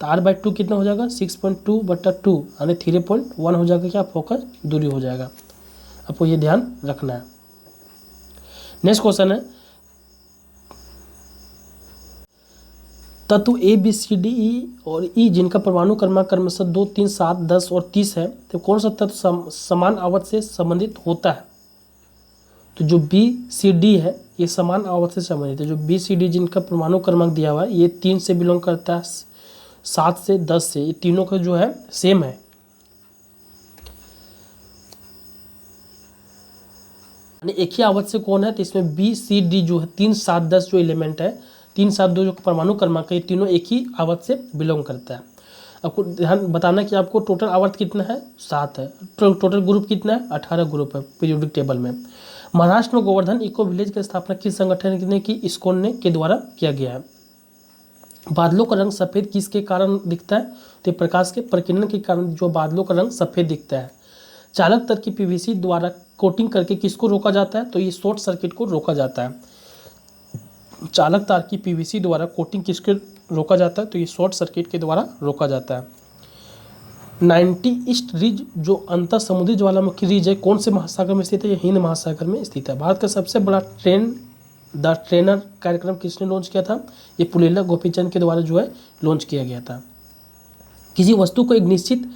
तो R/2 कितना हो जाएगा? 6.2/2, यानी 3.1 हो जाएगा क्या? फोकस दूरी हो जाएगा। आपको ये ध्यान रखना है। नेक्स्ट क्वेश्चन है, तत्व A, B, C, D, E और E जिनका परमाणु क्रमांक क्रमशः 2, 3, 7, 10 और 30 है, तो कौन सा तत्व समान आवर्त से संबंधित होता है? तो जो B, C, D है ये समान आवर्त से संबंधित है। जो B, C, D जिनका परमाणु क्रमांक दिया हुआ है ये 3 से बिलोंग करता है, 7 से, 10 से, ये तीनों का जो है सेम है। यानी एक ही आवर्त से कौन है? तो इसमें B, C, D जो है 3, 7, 10 जो एलिमेंट है, 3, 7, 2 जो परमाणु क्रमांक है, ये तीनों एक ही आवर्त से बिलोंग करता है। आपको ध्यान बताना कि आपको टोटल आवर्त कितना है? 7 है। टोटल ग्रुप कितना है? 18 ग्रुप है पीरियोडिक टेबल में। महाराष्ट्र में गोवर्धन इको विलेज की स्थापना किस संगठन ने की? इस्कॉन ने के द्वारा किया गया है। बादलों का रंग सफ़ेद किसके कारण दिखता है? तो प्रकाश के प्रकीर्णन के कारण जो बादलों का रंग सफ़ेद दिखता है। चालक तार की PVC द्वारा कोटिंग करके किसको रोका जाता है? तो ये शॉर्ट सर्किट को रोका जाता है। चालक तार की PVC द्वारा कोटिंग किसके रोका जाता है? तो ये शॉर्ट सर्किट के द्वारा रोका जाता है। 90 ईस्ट रिज जो अंतर समुद्री ज्वालामुखी रिज है कौन से महासागर में स्थित है? ये हिंद महासागर में स्थित है। भारत का सबसे बड़ा द ट्रेनर कार्यक्रम किसने लॉन्च किया था? ये पुलेला गोपीचंद के द्वारा जो है लॉन्च किया गया था। किसी वस्तु को एक निश्चित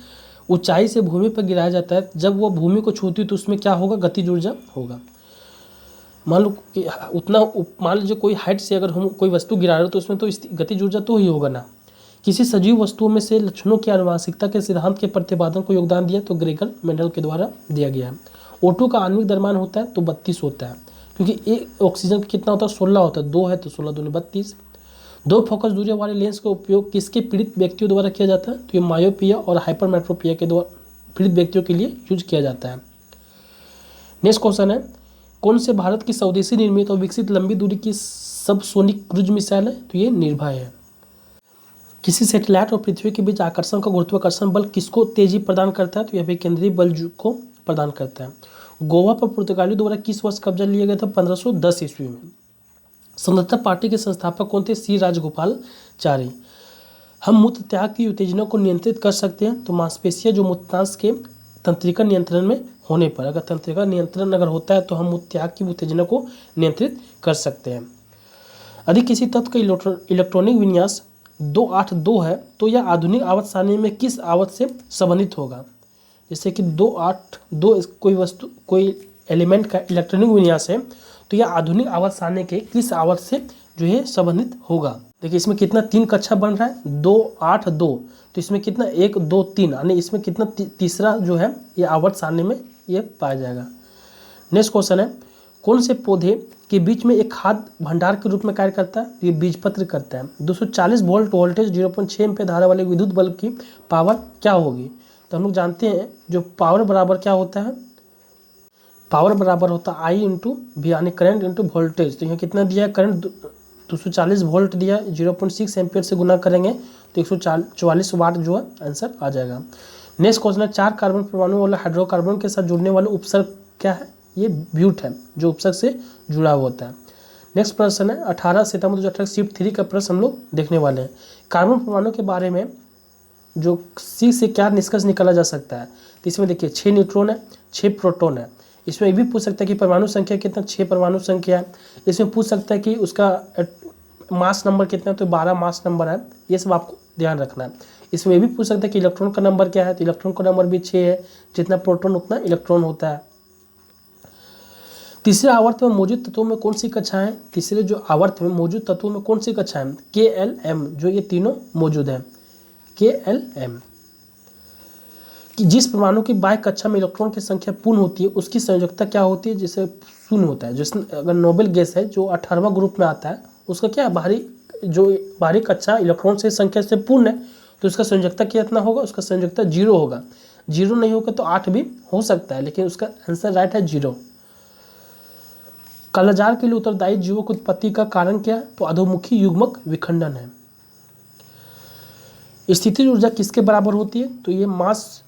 ऊंचाई से भूमि पर गिराया जाता है, जब वो भूमि को छूती है तो उसमें क्या होगा? गतिज ऊर्जा होगा। मान लो कि मान लीजिए कोई हाइट से अगर हम कोई वस्तु गिरा रहे हो तो उसमें तो गतिज ऊर्जा तो ही होगा ना। किसी सजीव वस्तुओं में से लक्षणों की आनुवांशिकता के सिद्धांत के प्रतिपादन को योगदान दिया? तो ग्रेगर मेंडल के द्वारा दिया गया है। O2 का आणविक द्रव्यमान होता है तो 32 होता है, क्योंकि एक ऑक्सीजन का कितना होता है? 16 होता है। 2 है तो 16 दूनी 32। 2 फोकस दूरी वाले लेंस का उपयोग किसके पीड़ित व्यक्तियों द्वारा किया जाता है? तो ये मायोपिया और हाइपरमेट्रोपिया के द्वारा पीड़ित व्यक्तियों के लिए यूज किया जाता है। नेक्स्ट क्वेश्चन है, कौन से भारत की स्वदेशी निर्मित और विकसित लंबी दूरी की सबसोनिक क्रूज मिसाइल है? तो ये निर्भय है। किसी सैटेलाइट और पृथ्वी के बीच आकर्षण का गुरुत्वाकर्षण बल किसको तेजी प्रदान करता है? तो यह अभिकेंद्री बल को प्रदान करता है। गोवा पर पुर्तगालियों द्वारा किस वर्ष कब्जा लिया गया था? 1510 ईस्वी में। स्वतंत्रता पार्टी के संस्थापक कौन थे? C राजगोपालाचारी। हम मूत्र त्याग की उत्तेजना को नियंत्रित कर सकते हैं? तो मांसपेशियां जो मूत्रांश के तंत्रिका नियंत्रण में होने पर, अगर तंत्रिका नियंत्रण अगर होता है तो हम मूत्र त्याग की उत्तेजना को नियंत्रित कर सकते हैं। यदि किसी तत्व का इलेक्ट्रॉनिक विन्यास 282 है तो यह आधुनिक आवर्त सारणी में किस आवर्त से संबंधित होगा? जैसे कि 282 कोई वस्तु कोई एलिमेंट का इलेक्ट्रॉनिक विन्यास है तो यह आधुनिक आवर्त सारणी के किस आवर्त से जो है संबंधित होगा? देखिए इसमें कितना 3 कक्षा बन रहा है, 282, तो इसमें कितना 1 2 3, यानी इसमें कितना तीसरा जो है ये आवर्त सारणी में ये पाया जाएगा। नेक्स्ट क्वेश्चन है, कौन से पौधे के बीच में एक खाद्य भंडार के रूप में कार्य करता है? ये बीजपत्र करता है। 240 वोल्ट वोल्टेज 0.6 एम्पीयर धारा वाले विद्युत बल्ब की पावर क्या होगी? तो हम लोग जानते हैं जो पावर बराबर क्या होता है, पावर बराबर होता है आई इंटू वी, यानी करंट इंटू वोल्टेज। तो यहाँ कितना दिया है, करंट 240 वोल्ट दिया, 0.6 एम्पियर से गुना करेंगे तो 144 वाट जो है आंसर आ जाएगा। नेक्स्ट क्वेश्चन है, 4 कार्बन परमाणु वाला हाइड्रोकार्बन के साथ जुड़ने वाले उपसर्ग क्या है, ये ब्यूट है जो उपसर्ग से जुड़ा हुआ होता है। नेक्स्ट प्रश्न है 18 सितंबर 2018 शिफ्ट 3 का प्रश्न हम लोग देखने वाले हैं। कार्बन परमाणु के बारे में जो सी से क्या निष्कर्ष निकाला जा सकता है, तो इसमें देखिए 6 न्यूट्रॉन है, 6 प्रोटॉन है। इसमें ये भी पूछ सकता है कि परमाणु संख्या कितना, 6 परमाणु संख्या है। इसमें पूछ सकता है कि उसका मास नंबर कितना है, तो 12 मास नंबर है। ये सब आपको ध्यान रखना है। इसमें ये भी पूछ सकता है कि इलेक्ट्रॉन का नंबर क्या है, तो इलेक्ट्रॉन का नंबर भी 6 है, जितना प्रोटॉन उतना इलेक्ट्रॉन होता है। तीसरे आवर्त में मौजूद तत्वों में कौन सी कक्षाएं, तीसरे जो आवर्त में मौजूद तत्वों में कौन सी कक्षाएं, KLM, जो ये तीनों मौजूद है, KLM। कि जिस परमाणु की बाह्य कक्षा में इलेक्ट्रॉन की संख्या पूर्ण होती है उसकी संयोजकता क्या होती है, जैसे शून्य होता है। जिस अगर नोबेल गैस है जो 18वां ग्रुप में आता है, उसका क्या बाहरी कक्षा इलेक्ट्रॉन से संख्या से पूर्ण है, तो उसका संयोजकता कितना होगा, उसका संयोजकता 0 होगा। 0 नहीं होगा तो 8 भी हो सकता है, लेकिन उसका आंसर राइट है 0। कालाजार के लिए उत्तरदायी जीवों की उत्पत्ति का कारण क्या है, तो अधोमुखी युग्मक विखंडन है। स्थितिज ऊर्जा किसके बराबर होती है, तो ये मास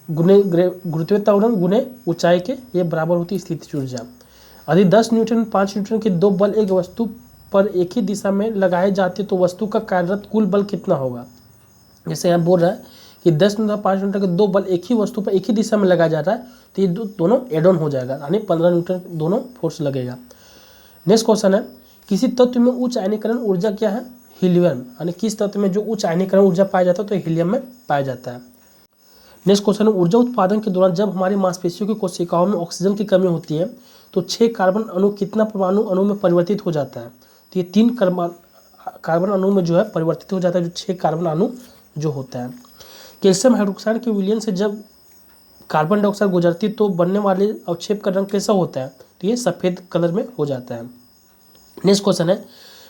गुने गुरुत्वीय त्वरण गुने ऊंचाई के ये बराबर होती है स्थितिज ऊर्जा। यदि 10 न्यूटन 5 न्यूटन के 2 बल एक वस्तु पर एक ही दिशा में लगाए जाते तो वस्तु का कार्यरत कुल बल कितना होगा। जैसे यहाँ बोल रहा है कि 10 न्यूटन 5 न्यूटन के 2 बल एक ही वस्तु पर एक ही दिशा में लगाया जा रहा है, तो ये दोनों एड ऑन हो जाएगा, यानी 15 न्यूटन दोनों फोर्स लगेगा। नेक्स्ट क्वेश्चन है, किसी तत्व में उच्च आयनीकरण ऊर्जा क्या है, हीलियम, यानी किस तत्व में जो उच्च आयनीकरण ऊर्जा पाया जाता है तो हीलियम में पाया जाता है। नेक्स्ट क्वेश्चन है, ऊर्जा उत्पादन के दौरान जब हमारी मांसपेशियों की कोशिकाओं में ऑक्सीजन की कमी होती है तो 6 कार्बन अणु कितना परमाणु अणु में परिवर्तित हो जाता है, तो ये 3 कार्बन अणु में जो है परिवर्तित हो जाता है, जो 6 कार्बन अणु जो होता है। कैल्शियम हाइड्रोक्साइड के विलयन से जब कार्बन डाइऑक्साइड गुजरती तो बनने वाले अवक्षेप का रंग कैसा होता है, तो ये सफ़ेद कलर में हो जाता है। नेक्स्ट क्वेश्चन है,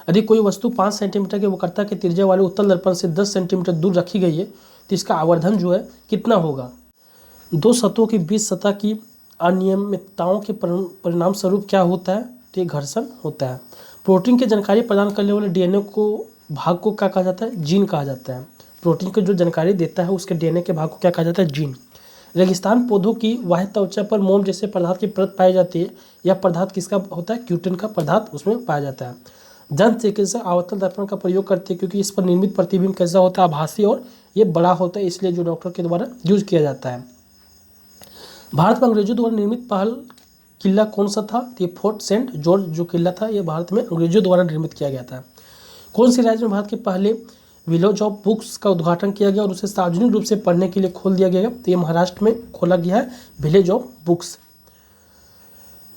यदि कोई वस्तु 5 सेंटीमीटर के वक्रता के त्रिज्या वाले उत्तल दर्पण से 10 सेंटीमीटर दूर रखी गई है तो इसका आवर्धन जो है कितना होगा। 2 सतहों के बीच सतह की अनियमितताओं के परिणाम स्वरूप क्या होता है, तो ये घर्षण होता है। प्रोटीन की जानकारी प्रदान करने वाले DNA को भाग को क्या कहा जाता है, जीन कहा जाता है। प्रोटीन की जो जानकारी देता है उसके DNA के भाग को क्या कहा जाता है, जीन। रेगिस्तान पौधों की बाह्य त्वचा पर मोम जैसे पदार्थ की परत पाई जाती है, यह पदार्थ किसका होता है, क्यूटिन का पदार्थ उसमें पाया जाता है। दंत चिकित्सक आवर्तन दर्पण का प्रयोग करते हैं क्योंकि इस पर निर्मित प्रतिबिंब कैसा होता है, आभासी, और ये बड़ा होता है, इसलिए जो डॉक्टर के द्वारा यूज किया जाता है। भारत में अंग्रेजों द्वारा निर्मित पहल किला कौन सा था, तो ये फोर्ट सेंट जॉर्ज जो किला था ये भारत में अंग्रेजों द्वारा निर्मित किया गया था। कौन सी राज्य में भारत के पहले विलेज ऑफ बुक्स का उद्घाटन किया गया और उसे सार्वजनिक रूप से पढ़ने के लिए खोल दिया गया, तो ये महाराष्ट्र में खोला गया है विलेज ऑफ बुक्स।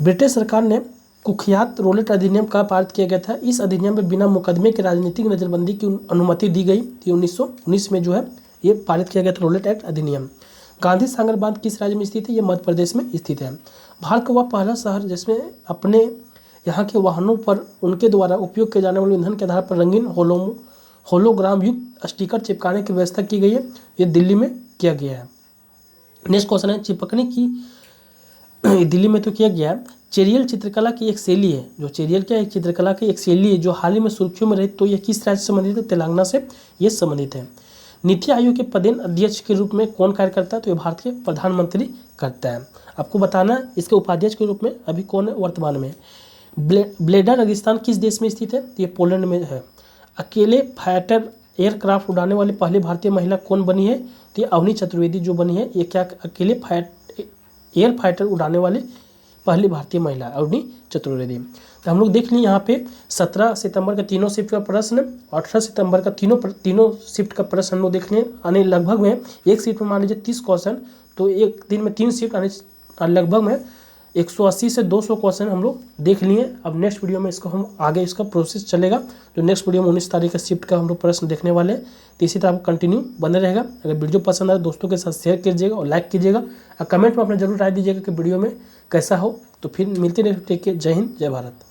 ब्रिटिश सरकार ने कुख्यात रोलेट अधिनियम का पारित किया गया था। इस अधिनियम में बिना मुकदमे के राजनीतिक नजरबंदी की अनुमति दी गई थी। 1919 में जो है ये पारित किया गया था रोलेट एक्ट अधिनियम। गांधी सागर बांध किस राज्य में स्थित है, ये मध्य प्रदेश में स्थित है। भारत का वह पहला शहर जिसमें अपने यहाँ के वाहनों पर उनके द्वारा उपयोग किए जाने वाले ईंधन के आधार पर रंगीन होलोग्राम युक्त स्टिकर चिपकाने की व्यवस्था की गई है, ये दिल्ली में किया गया है। नेक्स्ट क्वेश्चन है, चिपकने की दिल्ली में तो किया गया है। चेरियल चित्रकला की एक शैली है, जो चेरियल क्या है, चित्रकला की एक शैली है जो हाल ही में सुर्खियों में रही, तो यह किस राज्य से संबंधित है, तेलंगाना से ये संबंधित है। नीति आयोग के पदेन अध्यक्ष के रूप में कौन कार्य करता है, तो ये भारत के प्रधानमंत्री करता है। आपको बताना है इसके उपाध्यक्ष के रूप में अभी कौन है वर्तमान में। ब्लेडा रेगिस्तान किस देश में स्थित है, तो ये पोलैंड में है। अकेले फाइटर एयरक्राफ्ट उड़ाने वाली पहली भारतीय महिला कौन बनी है, तो ये अवनी चतुर्वेदी जो बनी है, ये क्या अकेले एयर फाइटर उड़ाने वाली पहली भारतीय महिला अवनी चतुर्वेदी। तो हम लोग देख लिए यहाँ पे 17 सितंबर का तीनों शिफ्ट का प्रश्न, 18 सितंबर का तीनों शिफ्ट का प्रश्न हम लोग देख लिए। यानी लगभग में एक शिफ्ट में मान लीजिए 30 क्वेश्चन, तो एक दिन में 3 शिफ्ट, यानी लगभग में 180 से 200 क्वेश्चन हम लोग देख लिए। अब नेक्स्ट वीडियो में इसको हम आगे इसका प्रोसेस चलेगा, जो नेक्स्ट वीडियो में 19 तारीख का शिफ्ट का हम लोग प्रश्न देखने वाले हैं। तो इसी तरह कंटिन्यू बने रहेगा। अगर वीडियो पसंद आए दोस्तों के साथ शेयर कीजिएगा और लाइक कीजिएगा और कमेंट में अपना जरूर राय दीजिएगा कि वीडियो में कैसा हो। तो फिर मिलते रहे, टेक केयर, जय हिंद, जय भारत।